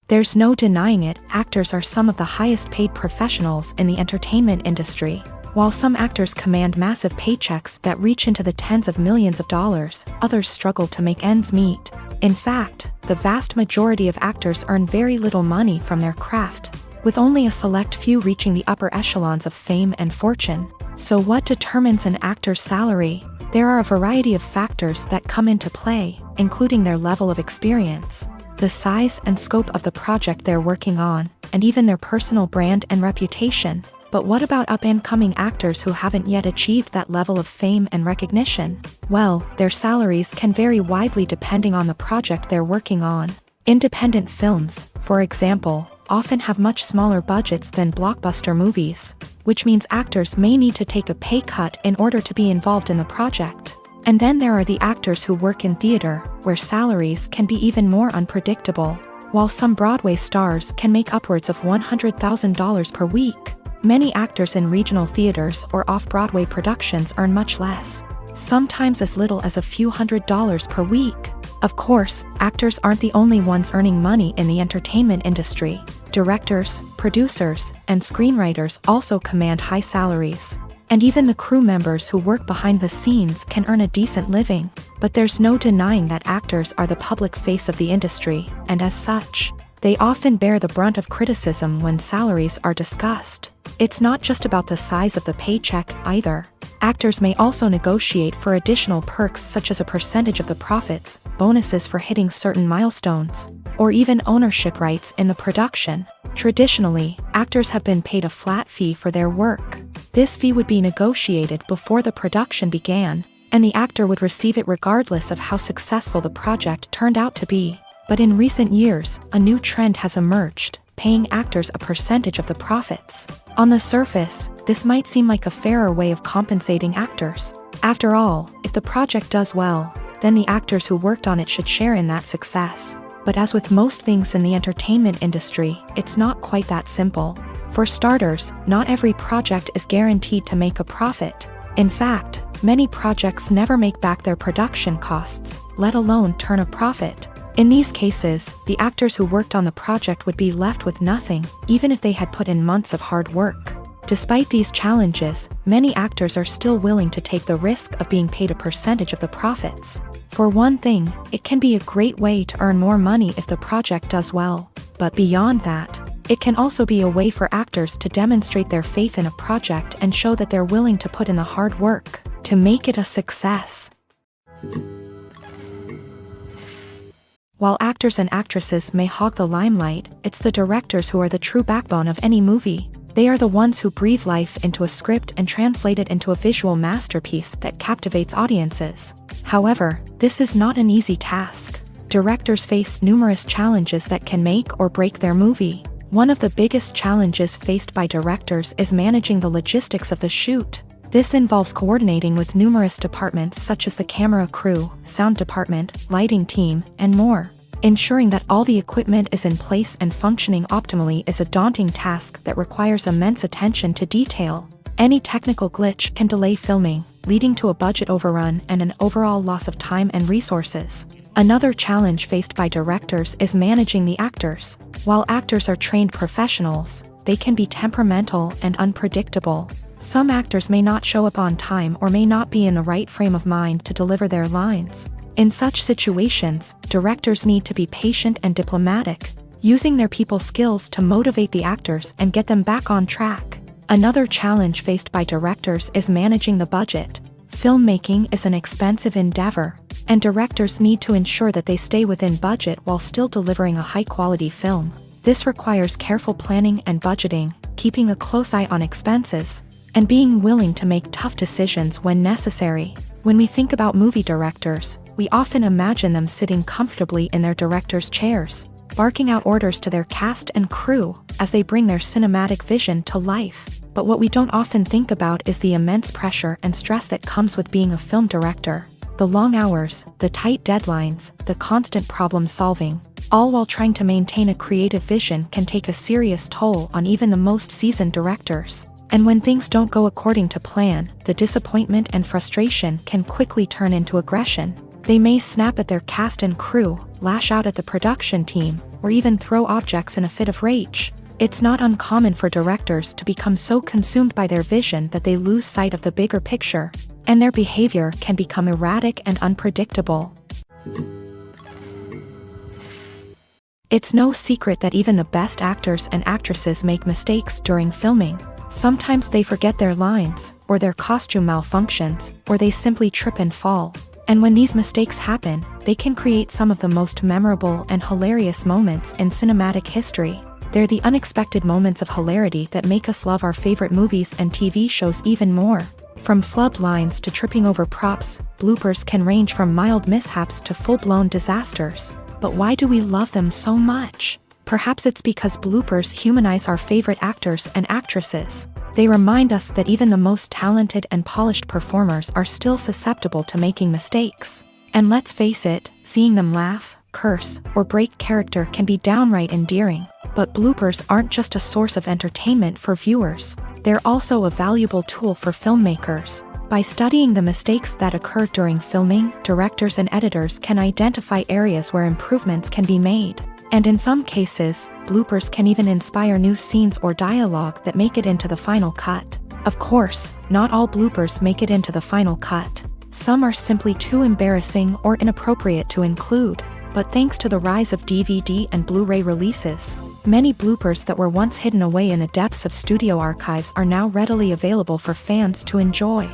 There's no denying it, actors are some of the highest paid professionals in the entertainment industry. While some actors command massive paychecks that reach into the tens of millions of dollars, others struggle to make ends meet. In fact, the vast majority of actors earn very little money from their craft, with only a select few reaching the upper echelons of fame and fortune. So what determines an actor's salary? There are a variety of factors that come into play, including their level of experience, the size and scope of the project they're working on, and even their personal brand and reputation. But what about up-and-coming actors who haven't yet achieved that level of fame and recognition? Well, their salaries can vary widely depending on the project they're working on. Independent films, for example, often have much smaller budgets than blockbuster movies, which means actors may need to take a pay cut in order to be involved in the project. And then there are the actors who work in theater, where salaries can be even more unpredictable. While some Broadway stars can make upwards of $100,000 per week, many actors in regional theaters or off-Broadway productions earn much less, sometimes as little as a few $100s per week. Of course, actors aren't the only ones earning money in the entertainment industry. Directors, producers, and screenwriters also command high salaries. And even the crew members who work behind the scenes can earn a decent living. But there's no denying that actors are the public face of the industry, and as such, they often bear the brunt of criticism when salaries are discussed. It's not just about the size of the paycheck, either. Actors may also negotiate for additional perks such as a percentage of the profits, bonuses for hitting certain milestones, or even ownership rights in the production. Traditionally, actors have been paid a flat fee for their work. This fee would be negotiated before the production began, and the actor would receive it regardless of how successful the project turned out to be. But in recent years, a new trend has emerged, paying actors a percentage of the profits. On the surface, this might seem like a fairer way of compensating actors. After all, if the project does well, then the actors who worked on it should share in that success. But as with most things in the entertainment industry, it's not quite that simple. For starters, not every project is guaranteed to make a profit. In fact, many projects never make back their production costs, let alone turn a profit. In these cases, the actors who worked on the project would be left with nothing, even if they had put in months of hard work. Despite these challenges, many actors are still willing to take the risk of being paid a percentage of the profits. For one thing, it can be a great way to earn more money if the project does well. But beyond that, it can also be a way for actors to demonstrate their faith in a project and show that they're willing to put in the hard work to make it a success. While actors and actresses may hog the limelight, it's the directors who are the true backbone of any movie. They are the ones who breathe life into a script and translate it into a visual masterpiece that captivates audiences. However, this is not an easy task. Directors face numerous challenges that can make or break their movie. One of the biggest challenges faced by directors is managing the logistics of the shoot. This involves coordinating with numerous departments such as the camera crew, sound department, lighting team, and more. Ensuring that all the equipment is in place and functioning optimally is a daunting task that requires immense attention to detail. Any technical glitch can delay filming, leading to a budget overrun and an overall loss of time and resources. Another challenge faced by directors is managing the actors. While actors are trained professionals, they can be temperamental and unpredictable. Some actors may not show up on time or may not be in the right frame of mind to deliver their lines. In such situations, directors need to be patient and diplomatic, using their people skills to motivate the actors and get them back on track. Another challenge faced by directors is managing the budget. Filmmaking is an expensive endeavor, and directors need to ensure that they stay within budget while still delivering a high-quality film. This requires careful planning and budgeting, keeping a close eye on expenses, and being willing to make tough decisions when necessary. When we think about movie directors, we often imagine them sitting comfortably in their director's chairs, barking out orders to their cast and crew as they bring their cinematic vision to life. But what we don't often think about is the immense pressure and stress that comes with being a film director. The long hours, the tight deadlines, the constant problem solving, all while trying to maintain a creative vision can take a serious toll on even the most seasoned directors. And when things don't go according to plan, the disappointment and frustration can quickly turn into aggression. They may snap at their cast and crew, lash out at the production team, or even throw objects in a fit of rage. It's not uncommon for directors to become so consumed by their vision that they lose sight of the bigger picture, and their behavior can become erratic and unpredictable. It's no secret that even the best actors and actresses make mistakes during filming. Sometimes they forget their lines, or their costume malfunctions, or they simply trip and fall. And when these mistakes happen, they can create some of the most memorable and hilarious moments in cinematic history. They're the unexpected moments of hilarity that make us love our favorite movies and TV shows even more. From flubbed lines to tripping over props, bloopers can range from mild mishaps to full-blown disasters. But why do we love them so much? Perhaps it's because bloopers humanize our favorite actors and actresses. They remind us that even the most talented and polished performers are still susceptible to making mistakes. And let's face it, seeing them laugh, curse, or break character can be downright endearing. But bloopers aren't just a source of entertainment for viewers. They're also a valuable tool for filmmakers. By studying the mistakes that occur during filming, directors and editors can identify areas where improvements can be made. And in some cases, bloopers can even inspire new scenes or dialogue that make it into the final cut. Of course, not all bloopers make it into the final cut. Some are simply too embarrassing or inappropriate to include. But thanks to the rise of DVD and Blu-ray releases, many bloopers that were once hidden away in the depths of studio archives are now readily available for fans to enjoy.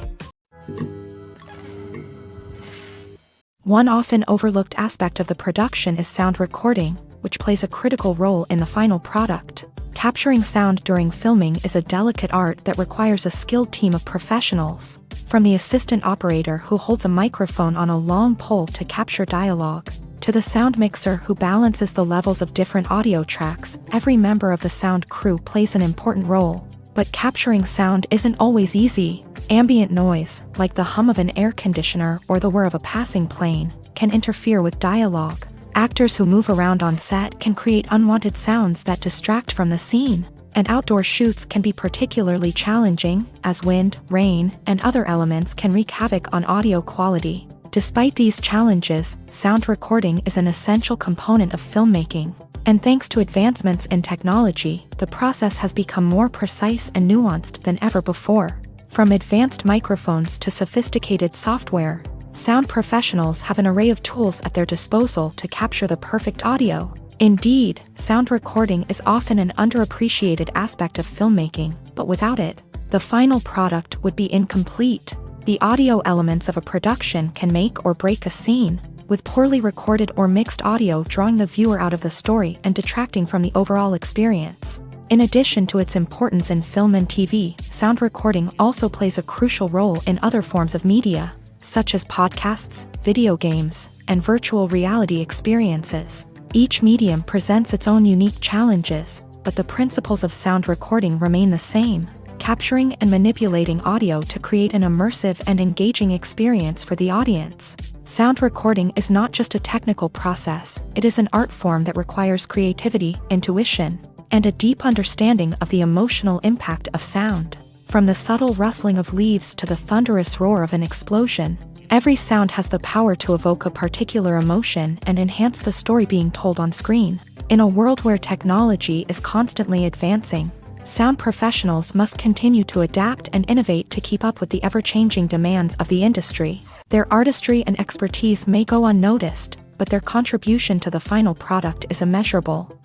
One often overlooked aspect of the production is sound recording, which plays a critical role in the final product. Capturing sound during filming is a delicate art that requires a skilled team of professionals. From the assistant operator who holds a microphone on a long pole to capture dialogue, to the sound mixer who balances the levels of different audio tracks, every member of the sound crew plays an important role. But capturing sound isn't always easy. Ambient noise, like the hum of an air conditioner or the whir of a passing plane, can interfere with dialogue. Actors who move around on set can create unwanted sounds that distract from the scene. And outdoor shoots can be particularly challenging, as wind, rain, and other elements can wreak havoc on audio quality. Despite these challenges, sound recording is an essential component of filmmaking. And thanks to advancements in technology, the process has become more precise and nuanced than ever before. From advanced microphones to sophisticated software, sound professionals have an array of tools at their disposal to capture the perfect audio. Indeed, sound recording is often an underappreciated aspect of filmmaking, but without it, the final product would be incomplete. The audio elements of a production can make or break a scene, with poorly recorded or mixed audio drawing the viewer out of the story and detracting from the overall experience. In addition to its importance in film and TV, sound recording also plays a crucial role in other forms of media, such as podcasts, video games, and virtual reality experiences. Each medium presents its own unique challenges, but the principles of sound recording remain the same, capturing and manipulating audio to create an immersive and engaging experience for the audience. Sound recording is not just a technical process, it is an art form that requires creativity, intuition, and a deep understanding of the emotional impact of sound. From the subtle rustling of leaves to the thunderous roar of an explosion, every sound has the power to evoke a particular emotion and enhance the story being told on screen. In a world where technology is constantly advancing, sound professionals must continue to adapt and innovate to keep up with the ever-changing demands of the industry. Their artistry and expertise may go unnoticed, but their contribution to the final product is immeasurable.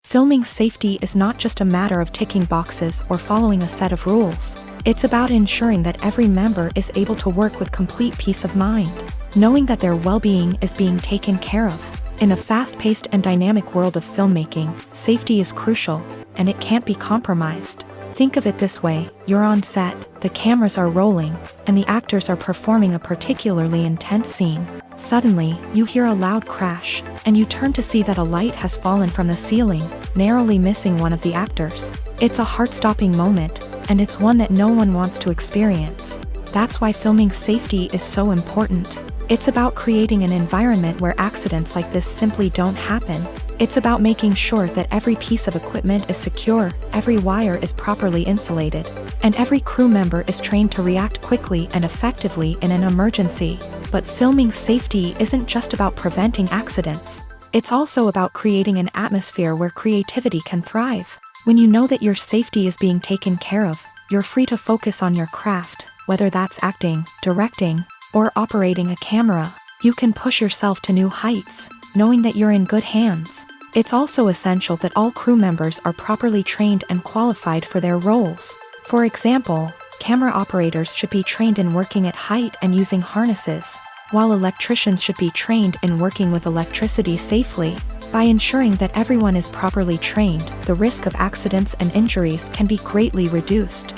Filming safety is not just a matter of ticking boxes or following a set of rules. It's about ensuring that every member is able to work with complete peace of mind, knowing that their well-being is being taken care of. In a fast-paced and dynamic world of filmmaking, safety is crucial, and it can't be compromised. Think of it this way: you're on set, the cameras are rolling, and the actors are performing a particularly intense scene. Suddenly, you hear a loud crash, and you turn to see that a light has fallen from the ceiling, narrowly missing one of the actors. It's a heart-stopping moment, and it's one that no one wants to experience. That's why filming safety is so important. It's about creating an environment where accidents like this simply don't happen. It's about making sure that every piece of equipment is secure, every wire is properly insulated, and every crew member is trained to react quickly and effectively in an emergency. But filming safety isn't just about preventing accidents. It's also about creating an atmosphere where creativity can thrive. When you know that your safety is being taken care of, you're free to focus on your craft, whether that's acting, directing, or operating a camera. You can push yourself to new heights, knowing that you're in good hands. It's also essential that all crew members are properly trained and qualified for their roles. For example, camera operators should be trained in working at height and using harnesses, while electricians should be trained in working with electricity safely. By ensuring that everyone is properly trained, the risk of accidents and injuries can be greatly reduced.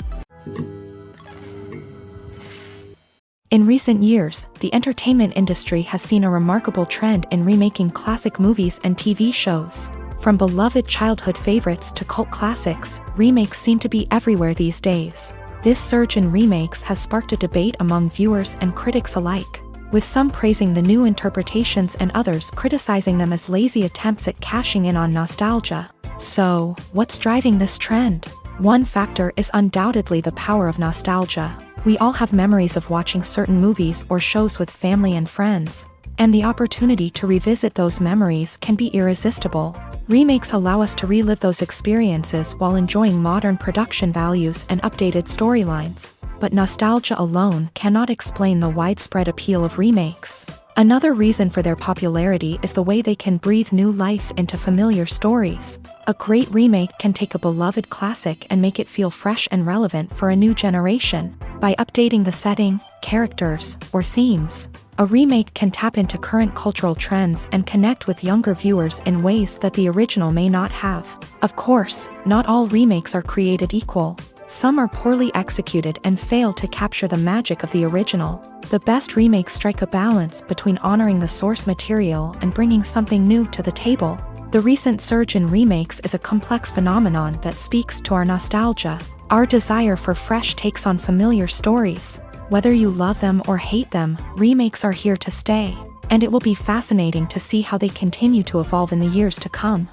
In recent years, the entertainment industry has seen a remarkable trend in remaking classic movies and TV shows. From beloved childhood favorites to cult classics, remakes seem to be everywhere these days. This surge in remakes has sparked a debate among viewers and critics alike, with some praising the new interpretations and others criticizing them as lazy attempts at cashing in on nostalgia. So, what's driving this trend? One factor is undoubtedly the power of nostalgia. We all have memories of watching certain movies or shows with family and friends, and the opportunity to revisit those memories can be irresistible. Remakes allow us to relive those experiences while enjoying modern production values and updated storylines. But nostalgia alone cannot explain the widespread appeal of remakes. Another reason for their popularity is the way they can breathe new life into familiar stories. A great remake can take a beloved classic and make it feel fresh and relevant for a new generation. By updating the setting, characters, or themes, a remake can tap into current cultural trends and connect with younger viewers in ways that the original may not have. Of course, not all remakes are created equal. Some are poorly executed and fail to capture the magic of the original. The best remakes strike a balance between honoring the source material and bringing something new to the table. The recent surge in remakes is a complex phenomenon that speaks to our nostalgia, our desire for fresh takes on familiar stories. Whether you love them or hate them, remakes are here to stay, and it will be fascinating to see how they continue to evolve in the years to come.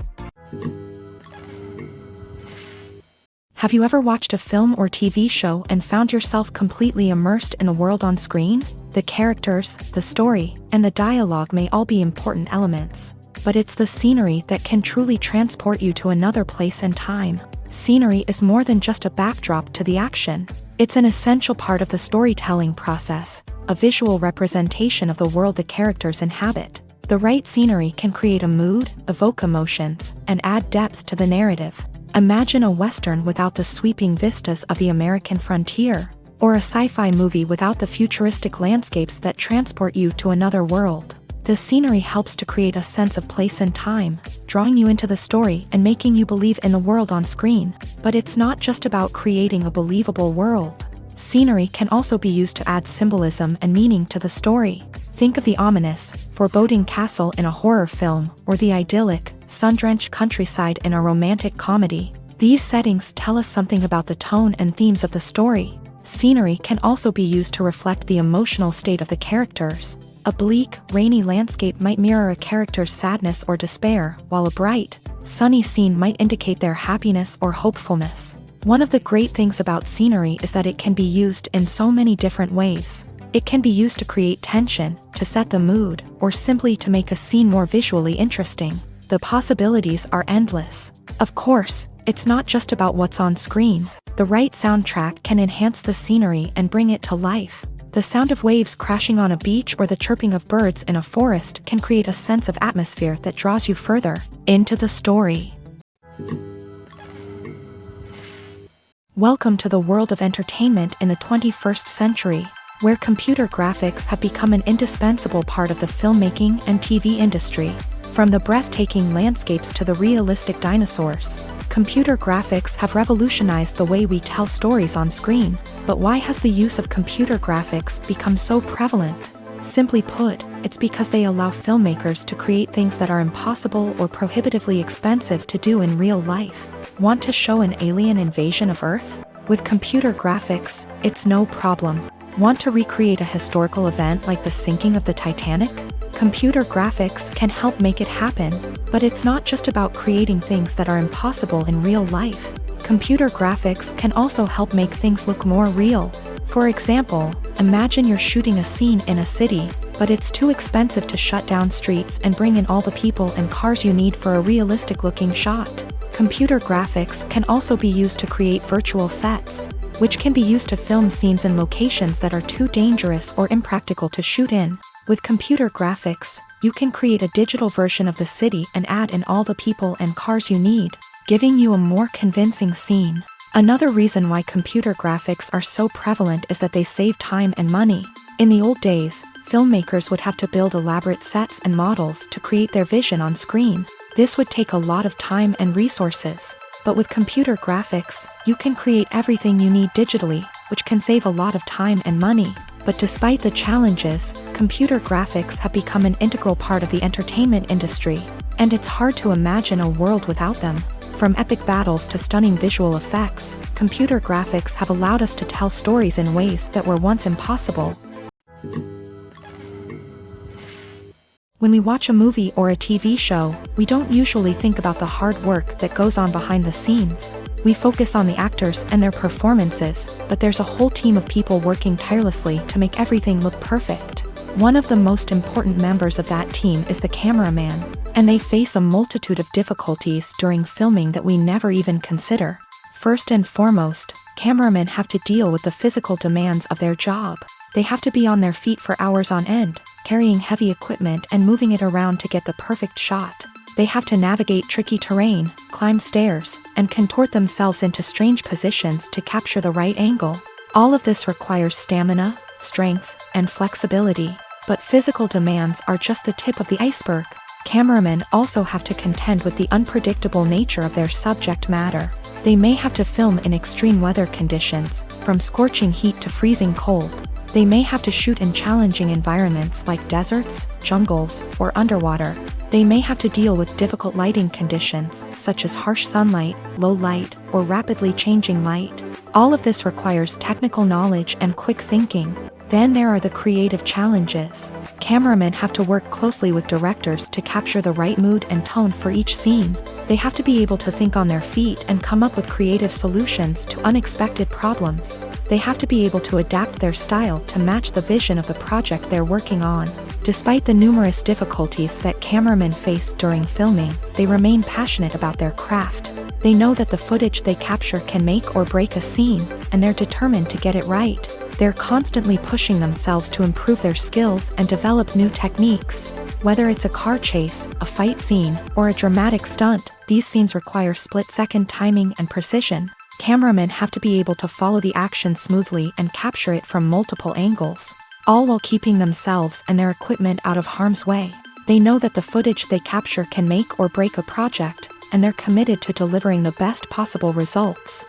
Have you ever watched a film or TV show and found yourself completely immersed in the world on screen? The characters, the story, and the dialogue may all be important elements, but it's the scenery that can truly transport you to another place and time. Scenery is more than just a backdrop to the action. It's an essential part of the storytelling process, a visual representation of the world the characters inhabit. The right scenery can create a mood, evoke emotions, and add depth to the narrative. Imagine a Western without the sweeping vistas of the American frontier, or a sci-fi movie without the futuristic landscapes that transport you to another world. The scenery helps to create a sense of place and time, drawing you into the story and making you believe in the world on screen. But it's not just about creating a believable world. Scenery can also be used to add symbolism and meaning to the story. Think of the ominous, foreboding castle in a horror film, or the idyllic, sun-drenched countryside in a romantic comedy. These settings tell us something about the tone and themes of the story. Scenery can also be used to reflect the emotional state of the characters. A bleak, rainy landscape might mirror a character's sadness or despair, while a bright, sunny scene might indicate their happiness or hopefulness. One of the great things about scenery is that it can be used in so many different ways. It can be used to create tension, to set the mood, or simply to make a scene more visually interesting. The possibilities are endless. Of course, it's not just about what's on screen. The right soundtrack can enhance the scenery and bring it to life. The sound of waves crashing on a beach or the chirping of birds in a forest can create a sense of atmosphere that draws you further into the story. Welcome to the world of entertainment in the 21st century, where computer graphics have become an indispensable part of the filmmaking and TV industry. From the breathtaking landscapes to the realistic dinosaurs, computer graphics have revolutionized the way we tell stories on screen. But why has the use of computer graphics become so prevalent? Simply put, it's because they allow filmmakers to create things that are impossible or prohibitively expensive to do in real life. Want to show an alien invasion of Earth? With computer graphics, it's no problem. Want to recreate a historical event like the sinking of the Titanic? Computer graphics can help make it happen, but it's not just about creating things that are impossible in real life. Computer graphics can also help make things look more real. For example, imagine you're shooting a scene in a city, but it's too expensive to shut down streets and bring in all the people and cars you need for a realistic-looking shot. Computer graphics can also be used to create virtual sets, which can be used to film scenes in locations that are too dangerous or impractical to shoot in. With computer graphics, you can create a digital version of the city and add in all the people and cars you need, giving you a more convincing scene. Another reason why computer graphics are so prevalent is that they save time and money. In the old days, filmmakers would have to build elaborate sets and models to create their vision on screen. This would take a lot of time and resources. But with computer graphics, you can create everything you need digitally, which can save a lot of time and money. But despite the challenges, computer graphics have become an integral part of the entertainment industry, and it's hard to imagine a world without them. From epic battles to stunning visual effects, computer graphics have allowed us to tell stories in ways that were once impossible. When we watch a movie or a TV show, we don't usually think about the hard work that goes on behind the scenes. We focus on the actors and their performances, but there's a whole team of people working tirelessly to make everything look perfect. One of the most important members of that team is the cameraman, and they face a multitude of difficulties during filming that we never even consider. First and foremost, cameramen have to deal with the physical demands of their job. They have to be on their feet for hours on end, carrying heavy equipment and moving it around to get the perfect shot. They have to navigate tricky terrain, climb stairs, and contort themselves into strange positions to capture the right angle. All of this requires stamina, strength, and flexibility. But physical demands are just the tip of the iceberg. Cameramen also have to contend with the unpredictable nature of their subject matter. They may have to film in extreme weather conditions, from scorching heat to freezing cold. They may have to shoot in challenging environments like deserts, jungles, or underwater. They may have to deal with difficult lighting conditions, such as harsh sunlight, low light, or rapidly changing light. All of this requires technical knowledge and quick thinking. Then there are the creative challenges. Cameramen have to work closely with directors to capture the right mood and tone for each scene. They have to be able to think on their feet and come up with creative solutions to unexpected problems. They have to be able to adapt their style to match the vision of the project they're working on. Despite the numerous difficulties that cameramen face during filming, they remain passionate about their craft. They know that the footage they capture can make or break a scene, and they're determined to get it right. They're constantly pushing themselves to improve their skills and develop new techniques. Whether it's a car chase, a fight scene, or a dramatic stunt, these scenes require split-second timing and precision. Cameramen have to be able to follow the action smoothly and capture it from multiple angles, all while keeping themselves and their equipment out of harm's way. They know that the footage they capture can make or break a project, and they're committed to delivering the best possible results.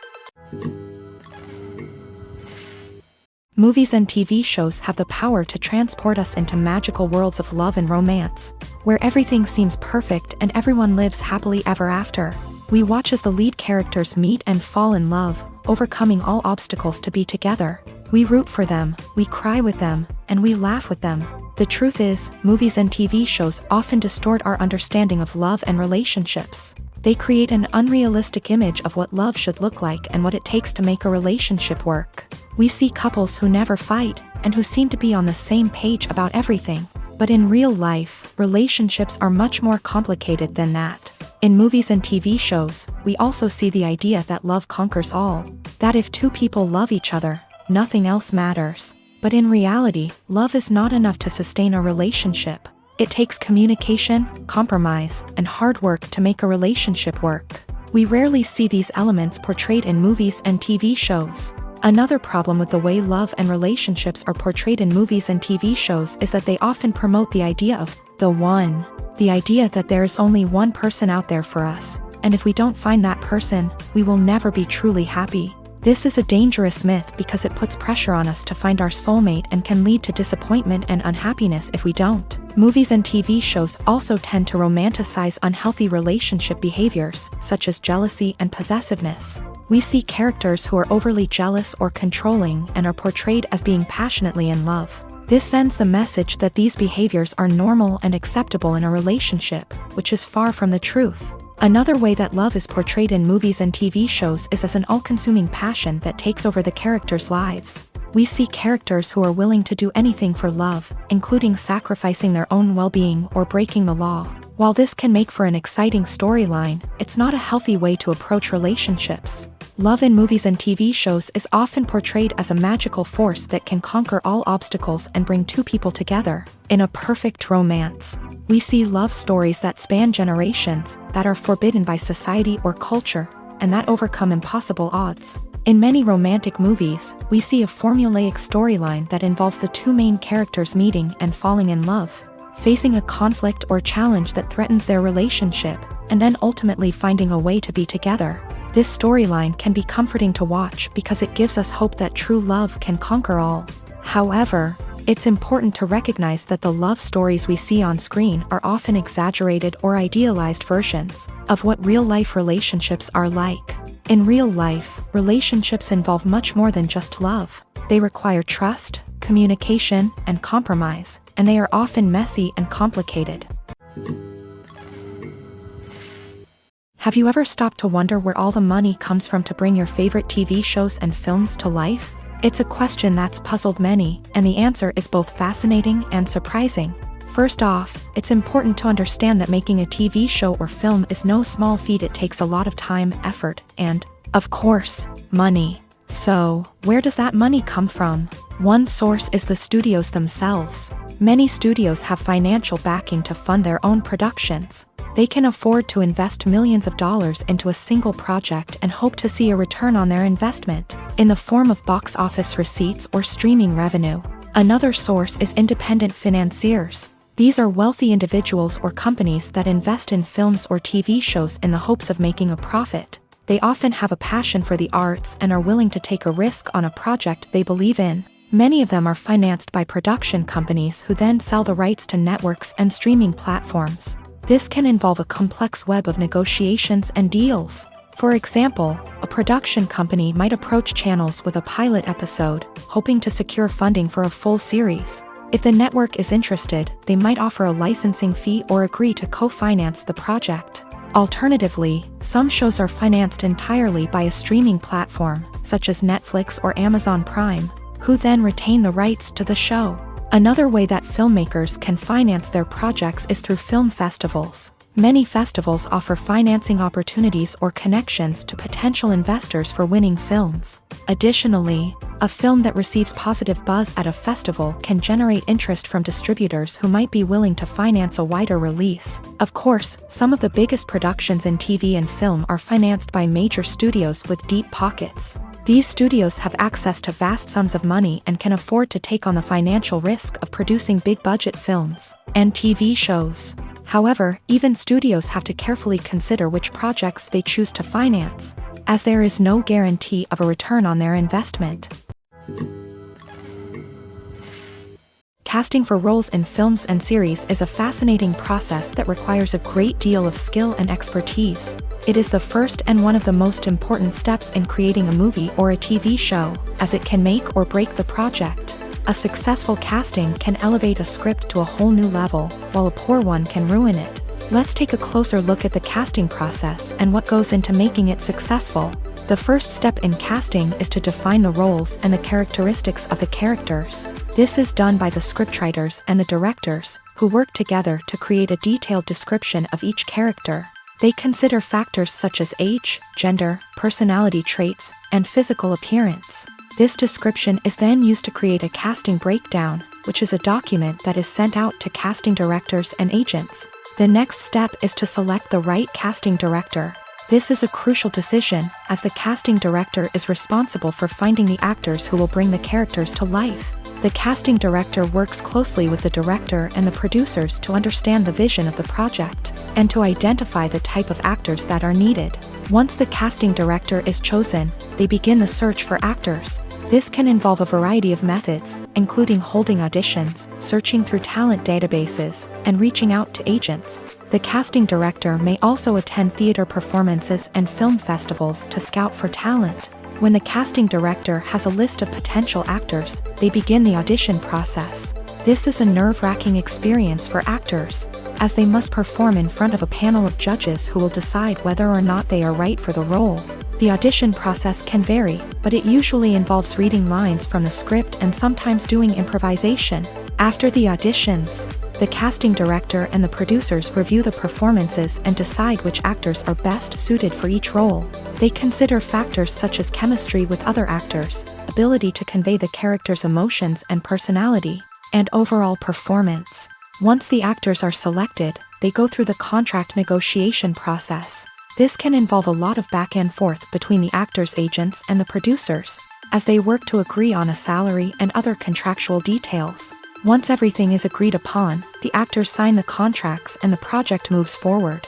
Movies and TV shows have the power to transport us into magical worlds of love and romance, where everything seems perfect and everyone lives happily ever after. We watch as the lead characters meet and fall in love, overcoming all obstacles to be together. We root for them, we cry with them, and we laugh with them. The truth is, movies and TV shows often distort our understanding of love and relationships. They create an unrealistic image of what love should look like and what it takes to make a relationship work. We see couples who never fight, and who seem to be on the same page about everything. But in real life, relationships are much more complicated than that. In movies and TV shows, we also see the idea that love conquers all. That if two people love each other, nothing else matters. But in reality, love is not enough to sustain a relationship. It takes communication, compromise, and hard work to make a relationship work. We rarely see these elements portrayed in movies and TV shows. Another problem with the way love and relationships are portrayed in movies and TV shows is that they often promote the idea of the one. The idea that there is only one person out there for us, and if we don't find that person, we will never be truly happy. This is a dangerous myth because it puts pressure on us to find our soulmate and can lead to disappointment and unhappiness if we don't. Movies and TV shows also tend to romanticize unhealthy relationship behaviors, such as jealousy and possessiveness. We see characters who are overly jealous or controlling and are portrayed as being passionately in love. This sends the message that these behaviors are normal and acceptable in a relationship, which is far from the truth. Another way that love is portrayed in movies and TV shows is as an all-consuming passion that takes over the characters' lives. We see characters who are willing to do anything for love, including sacrificing their own well-being or breaking the law. While this can make for an exciting storyline, it's not a healthy way to approach relationships. Love in movies and TV shows is often portrayed as a magical force that can conquer all obstacles and bring two people together in a perfect romance. We see love stories that span generations, that are forbidden by society or culture, and that overcome impossible odds. In many romantic movies, we see a formulaic storyline that involves the two main characters meeting and falling in love, facing a conflict or challenge that threatens their relationship, and then ultimately finding a way to be together. This storyline can be comforting to watch because it gives us hope that true love can conquer all. However, it's important to recognize that the love stories we see on screen are often exaggerated or idealized versions of what real-life relationships are like. In real life, relationships involve much more than just love. They require trust, communication, and compromise, and they are often messy and complicated. Have you ever stopped to wonder where all the money comes from to bring your favorite TV shows and films to life? It's a question that's puzzled many, and the answer is both fascinating and surprising. First off, it's important to understand that making a TV show or film is no small feat. It takes a lot of time, effort, and, of course, money. So, where does that money come from? One source is the studios themselves. Many studios have financial backing to fund their own productions. They can afford to invest millions of dollars into a single project and hope to see a return on their investment, in the form of box office receipts or streaming revenue. Another source is independent financiers. These are wealthy individuals or companies that invest in films or TV shows in the hopes of making a profit. They often have a passion for the arts and are willing to take a risk on a project they believe in. Many of them are financed by production companies who then sell the rights to networks and streaming platforms. This can involve a complex web of negotiations and deals. For example, a production company might approach channels with a pilot episode, hoping to secure funding for a full series. If the network is interested, they might offer a licensing fee or agree to co-finance the project. Alternatively, some shows are financed entirely by a streaming platform, such as Netflix or Amazon Prime, who then retain the rights to the show. Another way that filmmakers can finance their projects is through film festivals. Many festivals offer financing opportunities or connections to potential investors for winning films. Additionally, a film that receives positive buzz at a festival can generate interest from distributors who might be willing to finance a wider release. Of course, some of the biggest productions in TV and film are financed by major studios with deep pockets. These studios have access to vast sums of money and can afford to take on the financial risk of producing big-budget films and TV shows. However, even studios have to carefully consider which projects they choose to finance, as there is no guarantee of a return on their investment. Casting for roles in films and series is a fascinating process that requires a great deal of skill and expertise. It is the first and one of the most important steps in creating a movie or a TV show, as it can make or break the project. A successful casting can elevate a script to a whole new level, while a poor one can ruin it. Let's take a closer look at the casting process and what goes into making it successful. The first step in casting is to define the roles and the characteristics of the characters. This is done by the scriptwriters and the directors, who work together to create a detailed description of each character. They consider factors such as age, gender, personality traits, and physical appearance. This description is then used to create a casting breakdown, which is a document that is sent out to casting directors and agents. The next step is to select the right casting director. This is a crucial decision, as the casting director is responsible for finding the actors who will bring the characters to life. The casting director works closely with the director and the producers to understand the vision of the project, and to identify the type of actors that are needed. Once the casting director is chosen, they begin the search for actors. This can involve a variety of methods, including holding auditions, searching through talent databases, and reaching out to agents. The casting director may also attend theater performances and film festivals to scout for talent. When the casting director has a list of potential actors, they begin the audition process. This is a nerve-wracking experience for actors, as they must perform in front of a panel of judges who will decide whether or not they are right for the role. The audition process can vary, but it usually involves reading lines from the script and sometimes doing improvisation. After the auditions, the casting director and the producers review the performances and decide which actors are best suited for each role. They consider factors such as chemistry with other actors, ability to convey the character's emotions and personality, and overall performance. Once the actors are selected, they go through the contract negotiation process. This can involve a lot of back and forth between the actors' agents and the producers, as they work to agree on a salary and other contractual details. Once everything is agreed upon, the actors sign the contracts and the project moves forward.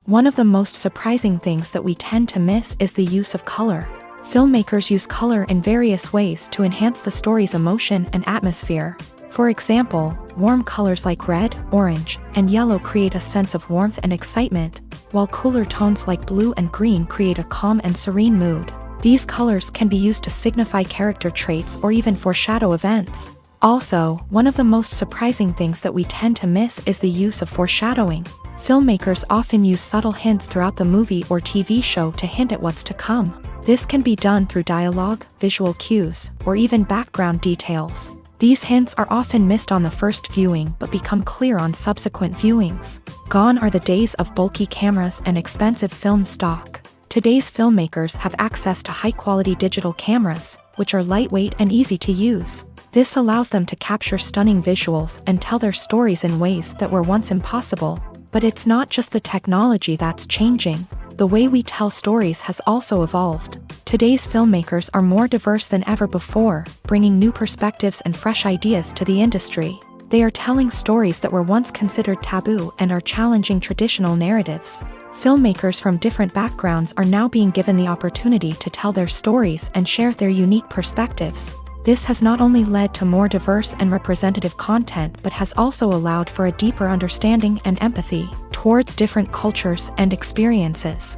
One of the most surprising things that we tend to miss is the use of color. Filmmakers use color in various ways to enhance the story's emotion and atmosphere. For example, warm colors like red, orange, and yellow create a sense of warmth and excitement, while cooler tones like blue and green create a calm and serene mood. These colors can be used to signify character traits or even foreshadow events. Also, one of the most surprising things that we tend to miss is the use of foreshadowing. Filmmakers often use subtle hints throughout the movie or TV show to hint at what's to come. This can be done through dialogue, visual cues, or even background details. These hints are often missed on the first viewing but become clear on subsequent viewings. Gone are the days of bulky cameras and expensive film stock. Today's filmmakers have access to high-quality digital cameras, which are lightweight and easy to use. This allows them to capture stunning visuals and tell their stories in ways that were once impossible. But it's not just the technology that's changing. The way we tell stories has also evolved. Today's filmmakers are more diverse than ever before, bringing new perspectives and fresh ideas to the industry. They are telling stories that were once considered taboo and are challenging traditional narratives. Filmmakers from different backgrounds are now being given the opportunity to tell their stories and share their unique perspectives. This has not only led to more diverse and representative content but has also allowed for a deeper understanding and empathy towards different cultures and experiences.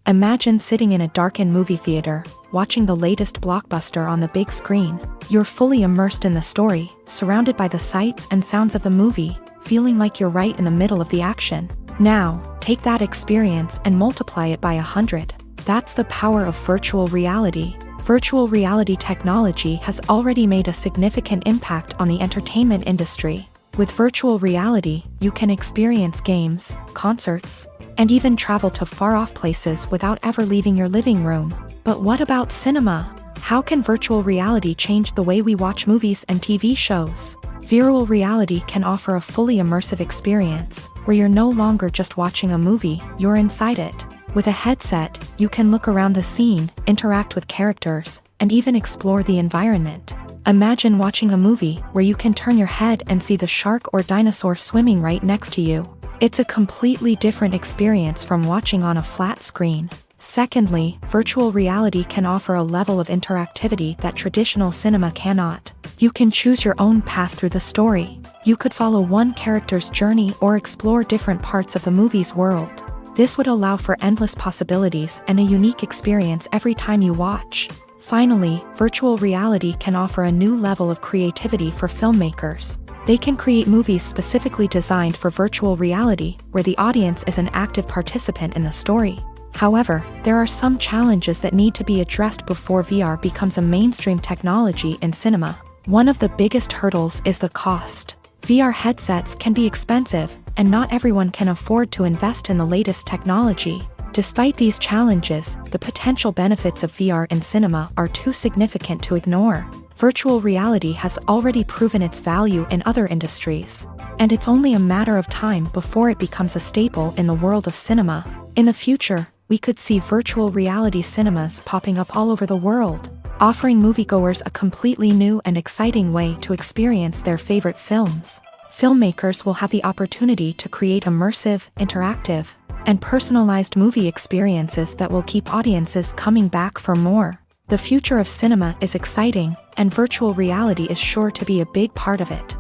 Imagine sitting in a darkened movie theater, watching the latest blockbuster on the big screen. You're fully immersed in the story, surrounded by the sights and sounds of the movie, feeling like you're right in the middle of the action. Now, take that experience and multiply it by 100. That's the power of virtual reality. Virtual reality technology has already made a significant impact on the entertainment industry. With virtual reality, you can experience games, concerts, and even travel to far-off places without ever leaving your living room. But what about cinema? How can virtual reality change the way we watch movies and TV shows? Virtual reality can offer a fully immersive experience, where you're no longer just watching a movie, you're inside it. With a headset, you can look around the scene, interact with characters, and even explore the environment. Imagine watching a movie where you can turn your head and see the shark or dinosaur swimming right next to you. It's a completely different experience from watching on a flat screen. Secondly, virtual reality can offer a level of interactivity that traditional cinema cannot. You can choose your own path through the story. You could follow one character's journey or explore different parts of the movie's world. This would allow for endless possibilities and a unique experience every time you watch. Finally, virtual reality can offer a new level of creativity for filmmakers. They can create movies specifically designed for virtual reality, where the audience is an active participant in the story. However, there are some challenges that need to be addressed before VR becomes a mainstream technology in cinema. One of the biggest hurdles is the cost. VR headsets can be expensive, and not everyone can afford to invest in the latest technology. Despite these challenges, the potential benefits of VR in cinema are too significant to ignore. Virtual reality has already proven its value in other industries, and it's only a matter of time before it becomes a staple in the world of cinema. In the future, we could see virtual reality cinemas popping up all over the world, offering moviegoers a completely new and exciting way to experience their favorite films. Filmmakers will have the opportunity to create immersive, interactive, and personalized movie experiences that will keep audiences coming back for more. The future of cinema is exciting, and virtual reality is sure to be a big part of it.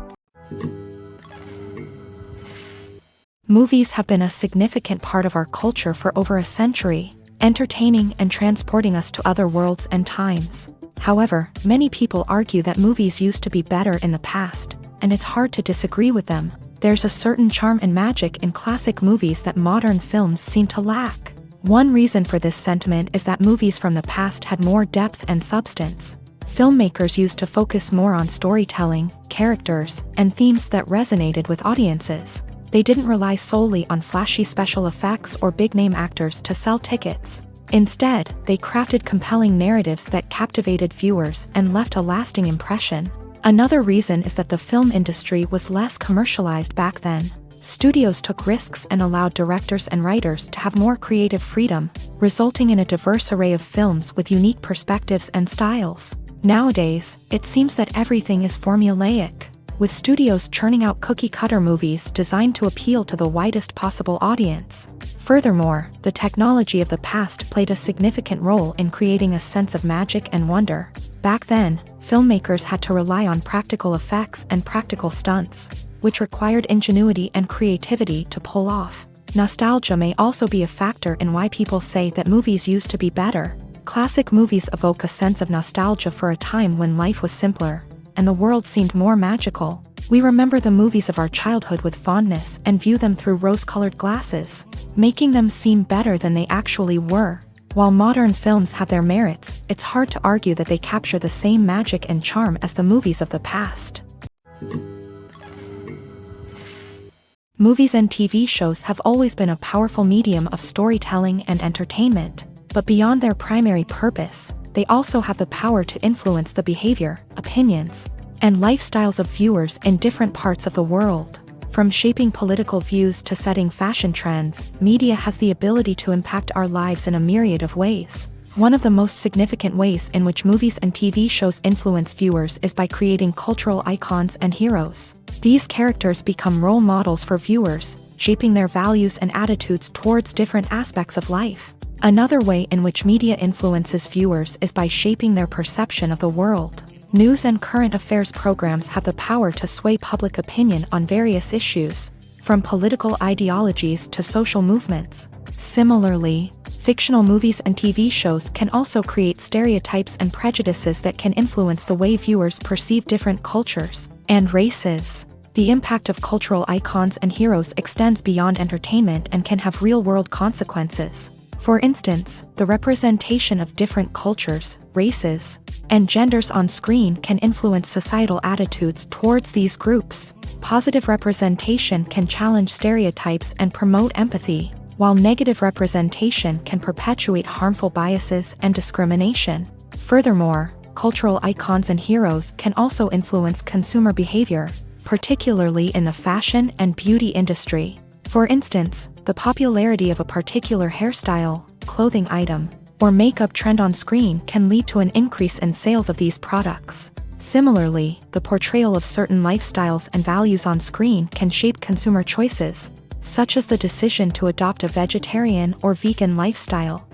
Movies have been a significant part of our culture for over a century, entertaining and transporting us to other worlds and times. However, many people argue that movies used to be better in the past, and it's hard to disagree with them. There's a certain charm and magic in classic movies that modern films seem to lack. One reason for this sentiment is that movies from the past had more depth and substance. Filmmakers used to focus more on storytelling, characters, and themes that resonated with audiences. They didn't rely solely on flashy special effects or big-name actors to sell tickets. Instead, they crafted compelling narratives that captivated viewers and left a lasting impression. Another reason is that the film industry was less commercialized back then. Studios took risks and allowed directors and writers to have more creative freedom, resulting in a diverse array of films with unique perspectives and styles. Nowadays, it seems that everything is formulaic, with studios churning out cookie-cutter movies designed to appeal to the widest possible audience. Furthermore, the technology of the past played a significant role in creating a sense of magic and wonder. Back then, filmmakers had to rely on practical effects and practical stunts, which required ingenuity and creativity to pull off. Nostalgia may also be a factor in why people say that movies used to be better. Classic movies evoke a sense of nostalgia for a time when life was simpler, and the world seemed more magical. We remember the movies of our childhood with fondness and view them through rose-colored glasses, making them seem better than they actually were. While modern films have their merits, it's hard to argue that they capture the same magic and charm as the movies of the past. Movies and TV shows have always been a powerful medium of storytelling and entertainment, but beyond their primary purpose, they also have the power to influence the behavior, opinions, and lifestyles of viewers in different parts of the world. From shaping political views to setting fashion trends, media has the ability to impact our lives in a myriad of ways. One of the most significant ways in which movies and TV shows influence viewers is by creating cultural icons and heroes. These characters become role models for viewers, shaping their values and attitudes towards different aspects of life. Another way in which media influences viewers is by shaping their perception of the world. News and current affairs programs have the power to sway public opinion on various issues, from political ideologies to social movements. Similarly, fictional movies and TV shows can also create stereotypes and prejudices that can influence the way viewers perceive different cultures and races. The impact of cultural icons and heroes extends beyond entertainment and can have real-world consequences. For instance, the representation of different cultures, races, and genders on screen can influence societal attitudes towards these groups. Positive representation can challenge stereotypes and promote empathy, while negative representation can perpetuate harmful biases and discrimination. Furthermore, cultural icons and heroes can also influence consumer behavior, particularly in the fashion and beauty industry. For instance, the popularity of a particular hairstyle, clothing item, or makeup trend on screen can lead to an increase in sales of these products. Similarly, the portrayal of certain lifestyles and values on screen can shape consumer choices, such as the decision to adopt a vegetarian or vegan lifestyle.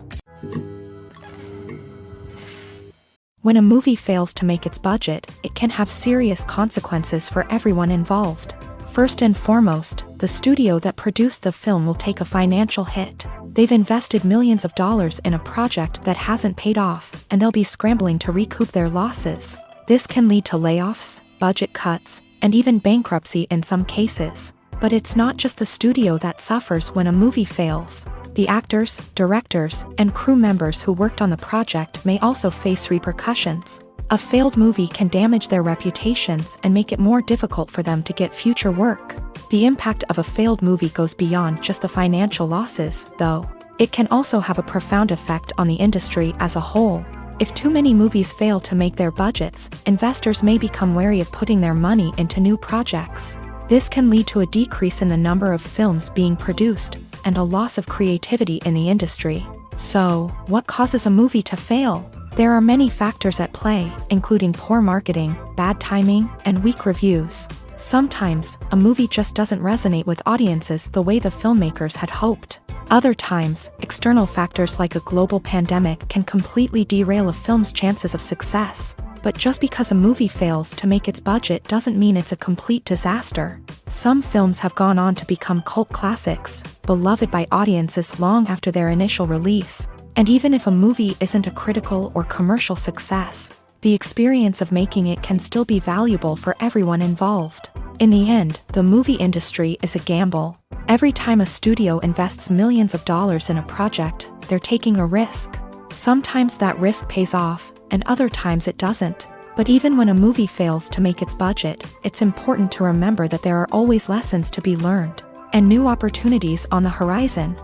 When a movie fails to make its budget, it can have serious consequences for everyone involved. First and foremost, the studio that produced the film will take a financial hit. They've invested millions of dollars in a project that hasn't paid off, and they'll be scrambling to recoup their losses. This can lead to layoffs, budget cuts, and even bankruptcy in some cases. But it's not just the studio that suffers when a movie fails. The actors, directors, and crew members who worked on the project may also face repercussions. A failed movie can damage their reputations and make it more difficult for them to get future work. The impact of a failed movie goes beyond just the financial losses, though. It can also have a profound effect on the industry as a whole. If too many movies fail to make their budgets, investors may become wary of putting their money into new projects. This can lead to a decrease in the number of films being produced, and a loss of creativity in the industry. So, what causes a movie to fail? There are many factors at play, including poor marketing, bad timing, and weak reviews. Sometimes, a movie just doesn't resonate with audiences the way the filmmakers had hoped. Other times, external factors like a global pandemic can completely derail a film's chances of success. But just because a movie fails to make its budget doesn't mean it's a complete disaster. Some films have gone on to become cult classics, beloved by audiences long after their initial release. And even if a movie isn't a critical or commercial success, the experience of making it can still be valuable for everyone involved. In the end, the movie industry is a gamble. Every time a studio invests millions of dollars in a project, they're taking a risk. Sometimes that risk pays off, and other times it doesn't. But even when a movie fails to make its budget, it's important to remember that there are always lessons to be learned, and new opportunities on the horizon.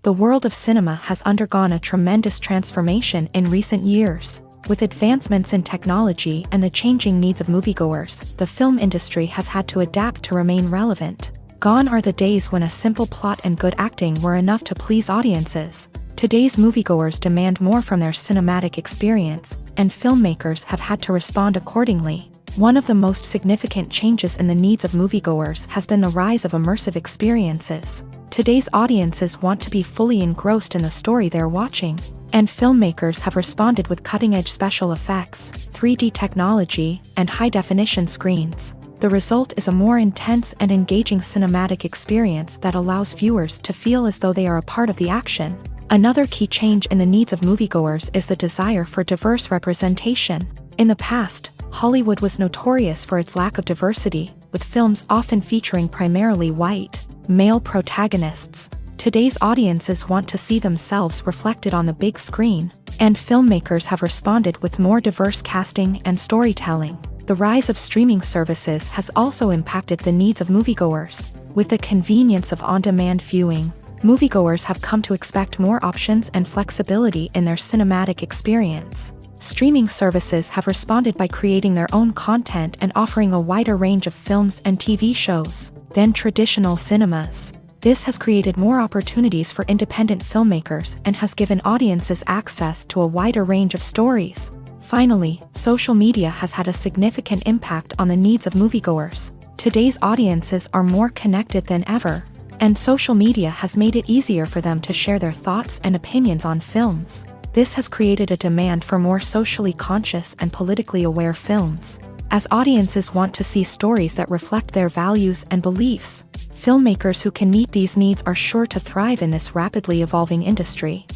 The world of cinema has undergone a tremendous transformation in recent years. With advancements in technology and the changing needs of moviegoers, the film industry has had to adapt to remain relevant. Gone are the days when a simple plot and good acting were enough to please audiences. Today's moviegoers demand more from their cinematic experience, and filmmakers have had to respond accordingly. One of the most significant changes in the needs of moviegoers has been the rise of immersive experiences. Today's audiences want to be fully engrossed in the story they're watching, and filmmakers have responded with cutting-edge special effects, 3D technology, and high-definition screens. The result is a more intense and engaging cinematic experience that allows viewers to feel as though they are a part of the action. Another key change in the needs of moviegoers is the desire for diverse representation. In the past, Hollywood was notorious for its lack of diversity, with films often featuring primarily white, male protagonists. Today's audiences want to see themselves reflected on the big screen, and filmmakers have responded with more diverse casting and storytelling. The rise of streaming services has also impacted the needs of moviegoers. With the convenience of on-demand viewing, moviegoers have come to expect more options and flexibility in their cinematic experience. Streaming services have responded by creating their own content and offering a wider range of films and TV shows than traditional cinemas. This has created more opportunities for independent filmmakers and has given audiences access to a wider range of stories. Finally, social media has had a significant impact on the needs of moviegoers. Today's audiences are more connected than ever, and social media has made it easier for them to share their thoughts and opinions on films. This has created a demand for more socially conscious and politically aware films. As audiences want to see stories that reflect their values and beliefs, filmmakers who can meet these needs are sure to thrive in this rapidly evolving industry.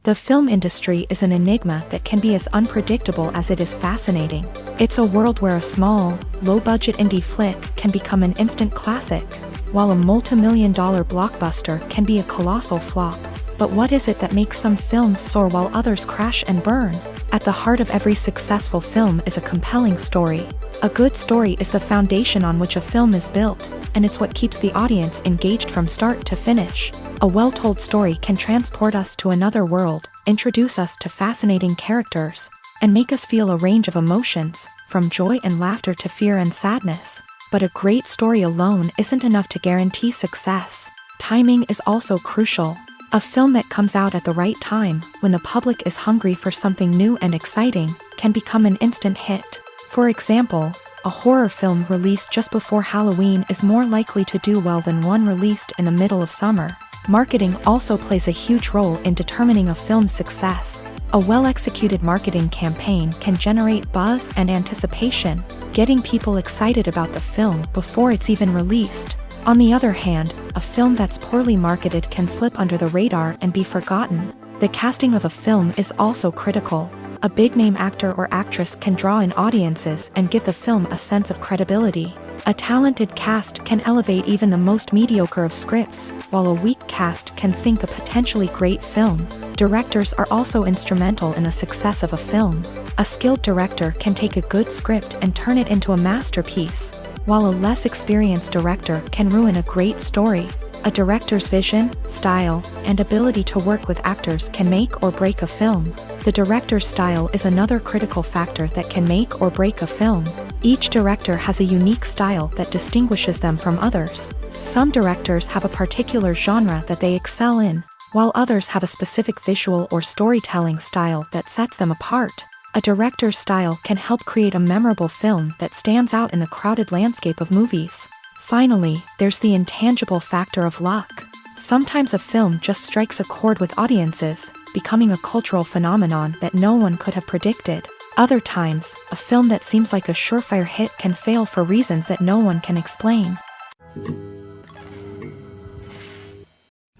The film industry is an enigma that can be as unpredictable as it is fascinating. It's a world where a small, low-budget indie flick can become an instant classic, while a multi-million-dollar blockbuster can be a colossal flop. But what is it that makes some films soar while others crash and burn? At the heart of every successful film is a compelling story. A good story is the foundation on which a film is built, and it's what keeps the audience engaged from start to finish. A well-told story can transport us to another world, introduce us to fascinating characters, and make us feel a range of emotions, from joy and laughter to fear and sadness. But a great story alone isn't enough to guarantee success. Timing is also crucial. A film that comes out at the right time, when the public is hungry for something new and exciting, can become an instant hit. For example, a horror film released just before Halloween is more likely to do well than one released in the middle of summer. Marketing also plays a huge role in determining a film's success. A well-executed marketing campaign can generate buzz and anticipation, getting people excited about the film before it's even released. On the other hand, a film that's poorly marketed can slip under the radar and be forgotten. The casting of a film is also critical. A big-name actor or actress can draw in audiences and give the film a sense of credibility. A talented cast can elevate even the most mediocre of scripts, while a weak cast can sink a potentially great film. Directors are also instrumental in the success of a film. A skilled director can take a good script and turn it into a masterpiece, while a less experienced director can ruin a great story. A director's vision, style, and ability to work with actors can make or break a film. The director's style is another critical factor that can make or break a film. Each director has a unique style that distinguishes them from others. Some directors have a particular genre that they excel in, while others have a specific visual or storytelling style that sets them apart. A director's style can help create a memorable film that stands out in the crowded landscape of movies. Finally, there's the intangible factor of luck. Sometimes a film just strikes a chord with audiences, becoming a cultural phenomenon that no one could have predicted. Other times, a film that seems like a surefire hit can fail for reasons that no one can explain.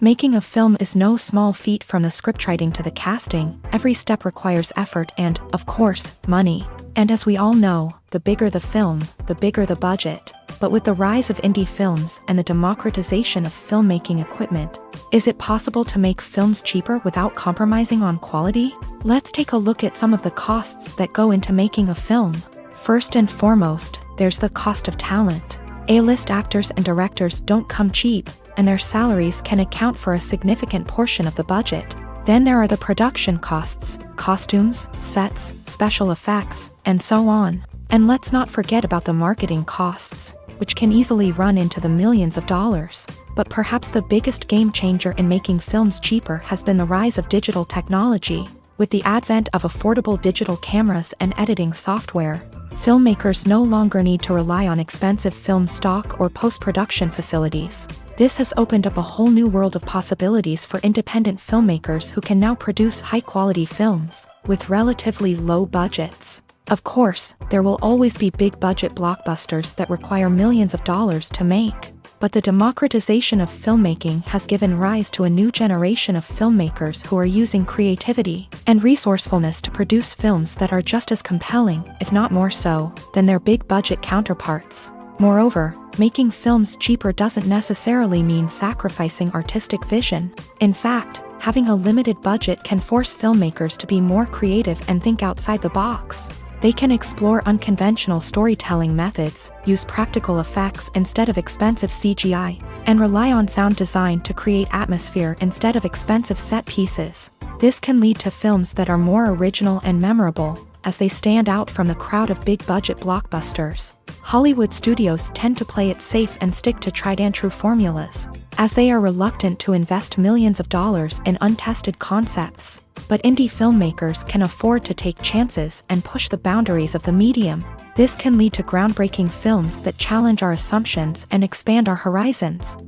Making a film is no small feat. From the scriptwriting to the casting, every step requires effort and, of course, money. And as we all know, the bigger the film, the bigger the budget. But with the rise of indie films and the democratization of filmmaking equipment, is it possible to make films cheaper without compromising on quality? Let's take a look at some of the costs that go into making a film. First and foremost, there's the cost of talent. A-list actors and directors don't come cheap, and their salaries can account for a significant portion of the budget. Then there are the production costs, costumes, sets, special effects, and so on. And let's not forget about the marketing costs, which can easily run into the millions of dollars. But perhaps the biggest game changer in making films cheaper has been the rise of digital technology. With the advent of affordable digital cameras and editing software, filmmakers no longer need to rely on expensive film stock or post-production facilities. This has opened up a whole new world of possibilities for independent filmmakers who can now produce high-quality films with relatively low budgets. Of course, there will always be big-budget blockbusters that require millions of dollars to make. But the democratization of filmmaking has given rise to a new generation of filmmakers who are using creativity and resourcefulness to produce films that are just as compelling, if not more so, than their big-budget counterparts. Moreover, making films cheaper doesn't necessarily mean sacrificing artistic vision. In fact, having a limited budget can force filmmakers to be more creative and think outside the box. They can explore unconventional storytelling methods, use practical effects instead of expensive CGI, and rely on sound design to create atmosphere instead of expensive set pieces. This can lead to films that are more original and memorable, as they stand out from the crowd of big-budget blockbusters. Hollywood studios tend to play it safe and stick to tried-and-true formulas, as they are reluctant to invest millions of dollars in untested concepts. But indie filmmakers can afford to take chances and push the boundaries of the medium. This can lead to groundbreaking films that challenge our assumptions and expand our horizons.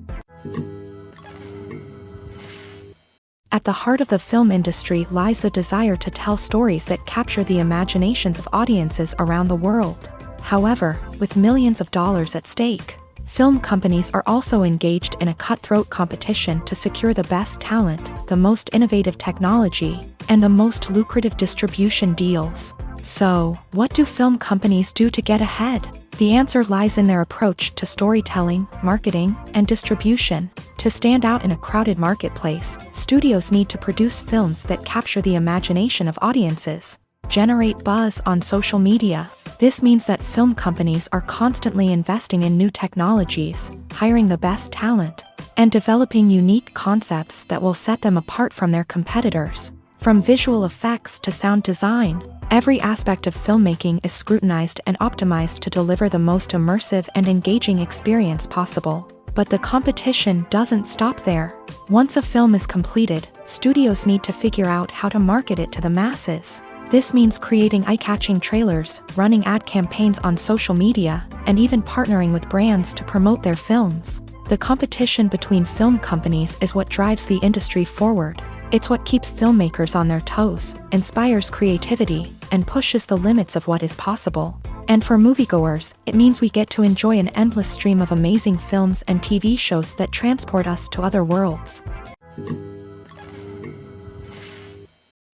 At the heart of the film industry lies the desire to tell stories that capture the imaginations of audiences around the world. However, with millions of dollars at stake, film companies are also engaged in a cutthroat competition to secure the best talent, the most innovative technology, and the most lucrative distribution deals. So, what do film companies do to get ahead? The answer lies in their approach to storytelling, marketing, and distribution. To stand out in a crowded marketplace, studios need to produce films that capture the imagination of audiences, generate buzz on social media. This means that film companies are constantly investing in new technologies, hiring the best talent, and developing unique concepts that will set them apart from their competitors. From visual effects to sound design, every aspect of filmmaking is scrutinized and optimized to deliver the most immersive and engaging experience possible. But the competition doesn't stop there. Once a film is completed, studios need to figure out how to market it to the masses. This means creating eye-catching trailers, running ad campaigns on social media, and even partnering with brands to promote their films. The competition between film companies is what drives the industry forward. It's what keeps filmmakers on their toes, inspires creativity, and pushes the limits of what is possible. And for moviegoers, it means we get to enjoy an endless stream of amazing films and TV shows that transport us to other worlds.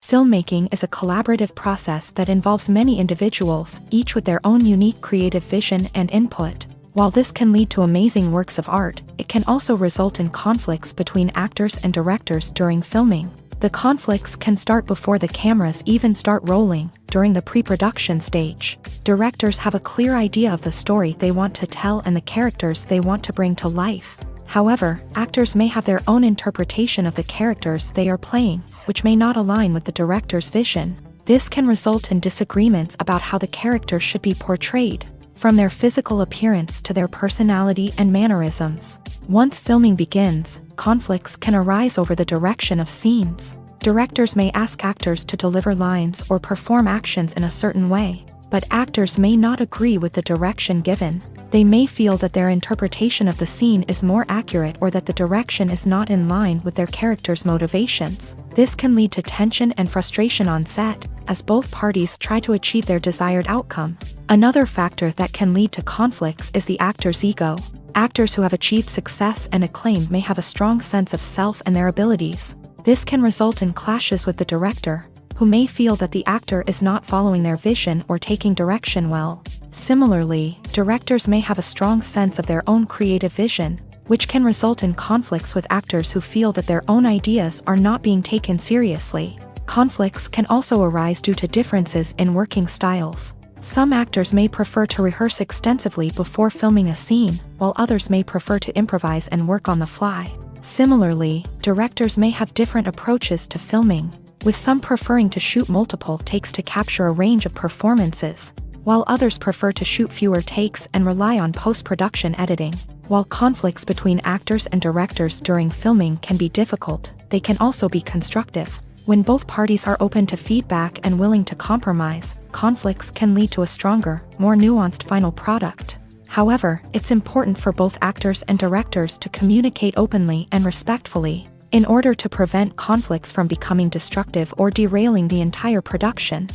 Filmmaking is a collaborative process that involves many individuals, each with their own unique creative vision and input. While this can lead to amazing works of art, it can also result in conflicts between actors and directors during filming. The conflicts can start before the cameras even start rolling, during the pre-production stage. Directors have a clear idea of the story they want to tell and the characters they want to bring to life. However, actors may have their own interpretation of the characters they are playing, which may not align with the director's vision. This can result in disagreements about how the character should be portrayed, from their physical appearance to their personality and mannerisms. Once filming begins, conflicts can arise over the direction of scenes. Directors may ask actors to deliver lines or perform actions in a certain way, but actors may not agree with the direction given. They may feel that their interpretation of the scene is more accurate or that the direction is not in line with their character's motivations. This can lead to tension and frustration on set, as both parties try to achieve their desired outcome. Another factor that can lead to conflicts is the actor's ego. Actors who have achieved success and acclaim may have a strong sense of self and their abilities. This can result in clashes with the director, who may feel that the actor is not following their vision or taking direction well. Similarly, directors may have a strong sense of their own creative vision, which can result in conflicts with actors who feel that their own ideas are not being taken seriously. Conflicts can also arise due to differences in working styles. Some actors may prefer to rehearse extensively before filming a scene, while others may prefer to improvise and work on the fly. Similarly, directors may have different approaches to filming, with some preferring to shoot multiple takes to capture a range of performances, while others prefer to shoot fewer takes and rely on post-production editing. While conflicts between actors and directors during filming can be difficult, they can also be constructive. When both parties are open to feedback and willing to compromise, conflicts can lead to a stronger, more nuanced final product. However, it's important for both actors and directors to communicate openly and respectfully, in order to prevent conflicts from becoming destructive or derailing the entire production.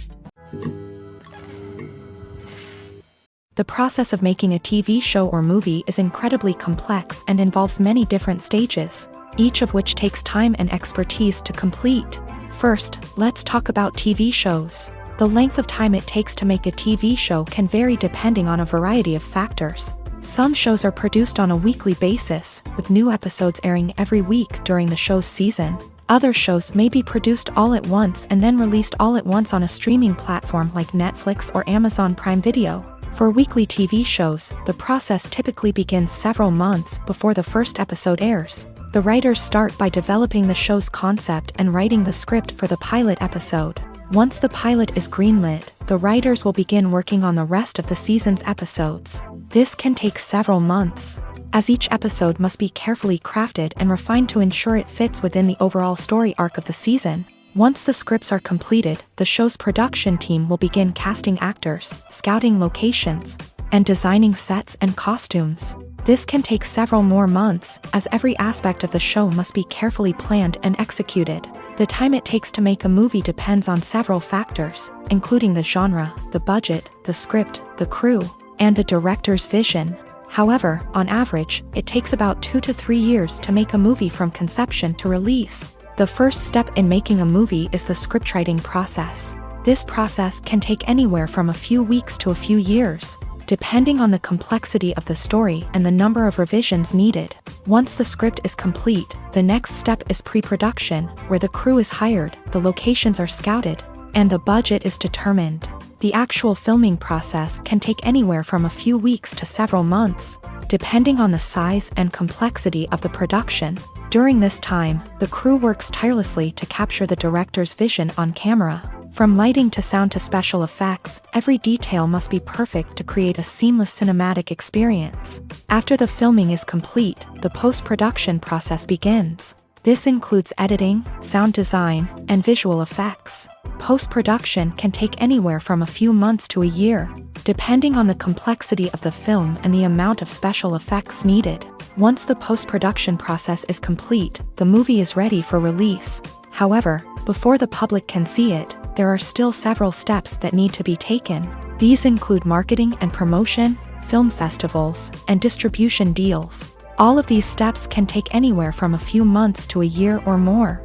The process of making a TV show or movie is incredibly complex and involves many different stages, each of which takes time and expertise to complete. First, let's talk about TV shows. The length of time it takes to make a TV show can vary depending on a variety of factors. Some shows are produced on a weekly basis, with new episodes airing every week during the show's season. Other shows may be produced all at once and then released all at once on a streaming platform like Netflix or Amazon Prime Video. For weekly TV shows, the process typically begins several months before the first episode airs. The writers start by developing the show's concept and writing the script for the pilot episode. Once the pilot is greenlit, the writers will begin working on the rest of the season's episodes. This can take several months, as each episode must be carefully crafted and refined to ensure it fits within the overall story arc of the season. Once the scripts are completed, the show's production team will begin casting actors, scouting locations, and designing sets and costumes. This can take several more months, as every aspect of the show must be carefully planned and executed. The time it takes to make a movie depends on several factors, including the genre, the budget, the script, the crew, and the director's vision. However, on average, it takes about 2 to 3 years to make a movie from conception to release. The first step in making a movie is the scriptwriting process. This process can take anywhere from a few weeks to a few years, depending on the complexity of the story and the number of revisions needed. Once the script is complete, the next step is pre-production, where the crew is hired, the locations are scouted, and the budget is determined. The actual filming process can take anywhere from a few weeks to several months, depending on the size and complexity of the production. During this time, the crew works tirelessly to capture the director's vision on camera. From lighting to sound to special effects, every detail must be perfect to create a seamless cinematic experience. After the filming is complete, the post-production process begins. This includes editing, sound design, and visual effects. Post-production can take anywhere from a few months to a year, depending on the complexity of the film and the amount of special effects needed. Once the post-production process is complete, the movie is ready for release. However, before the public can see it, there are still several steps that need to be taken. These include marketing and promotion, film festivals, and distribution deals. All of these steps can take anywhere from a few months to a year or more.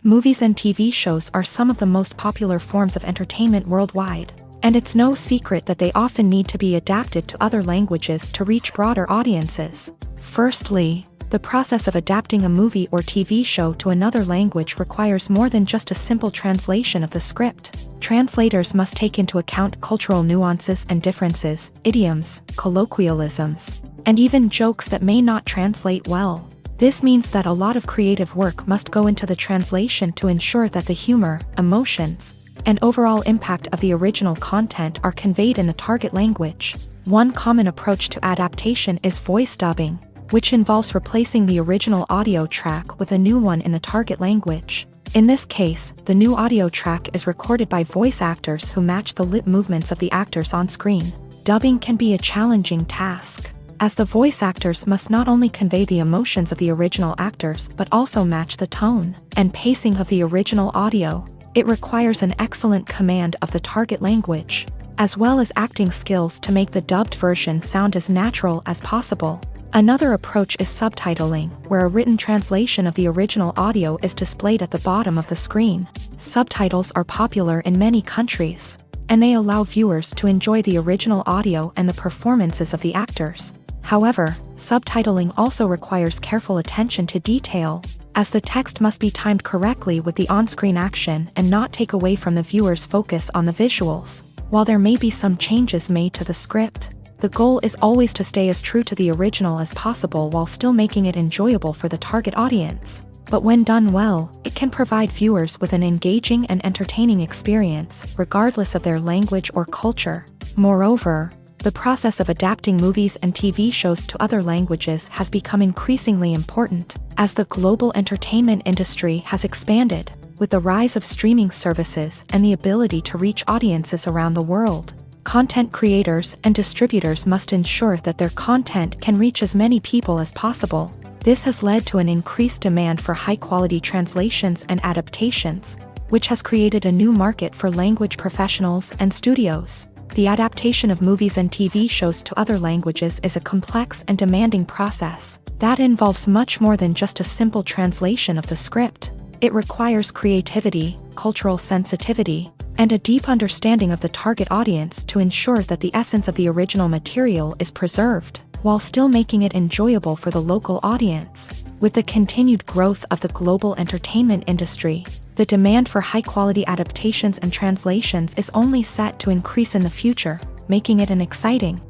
Movies and TV shows are some of the most popular forms of entertainment worldwide, and it's no secret that they often need to be adapted to other languages to reach broader audiences. Firstly, the process of adapting a movie or TV show to another language requires more than just a simple translation of the script. Translators must take into account cultural nuances and differences, idioms, colloquialisms, and even jokes that may not translate well. This means that a lot of creative work must go into the translation to ensure that the humor, emotions, and overall impact of the original content are conveyed in the target language. One common approach to adaptation is voice dubbing, which involves replacing the original audio track with a new one in the target language. In this case, the new audio track is recorded by voice actors who match the lip movements of the actors on screen. Dubbing can be a challenging task, as the voice actors must not only convey the emotions of the original actors but also match the tone and pacing of the original audio. It requires an excellent command of the target language, as well as acting skills to make the dubbed version sound as natural as possible. Another approach is subtitling, where a written translation of the original audio is displayed at the bottom of the screen. Subtitles are popular in many countries, and they allow viewers to enjoy the original audio and the performances of the actors. However, subtitling also requires careful attention to detail, as the text must be timed correctly with the on-screen action and not take away from the viewer's focus on the visuals. While there may be some changes made to the script, the goal is always to stay as true to the original as possible while still making it enjoyable for the target audience. But when done well, it can provide viewers with an engaging and entertaining experience, regardless of their language or culture. Moreover, the process of adapting movies and TV shows to other languages has become increasingly important, as the global entertainment industry has expanded, with the rise of streaming services and the ability to reach audiences around the world. Content creators and distributors must ensure that their content can reach as many people as possible. This has led to an increased demand for high-quality translations and adaptations, which has created a new market for language professionals and studios. The adaptation of movies and TV shows to other languages is a complex and demanding process that involves much more than just a simple translation of the script. It requires creativity, cultural sensitivity, and a deep understanding of the target audience to ensure that the essence of the original material is preserved, while still making it enjoyable for the local audience. With the continued growth of the global entertainment industry, the demand for high-quality adaptations and translations is only set to increase in the future, making it an exciting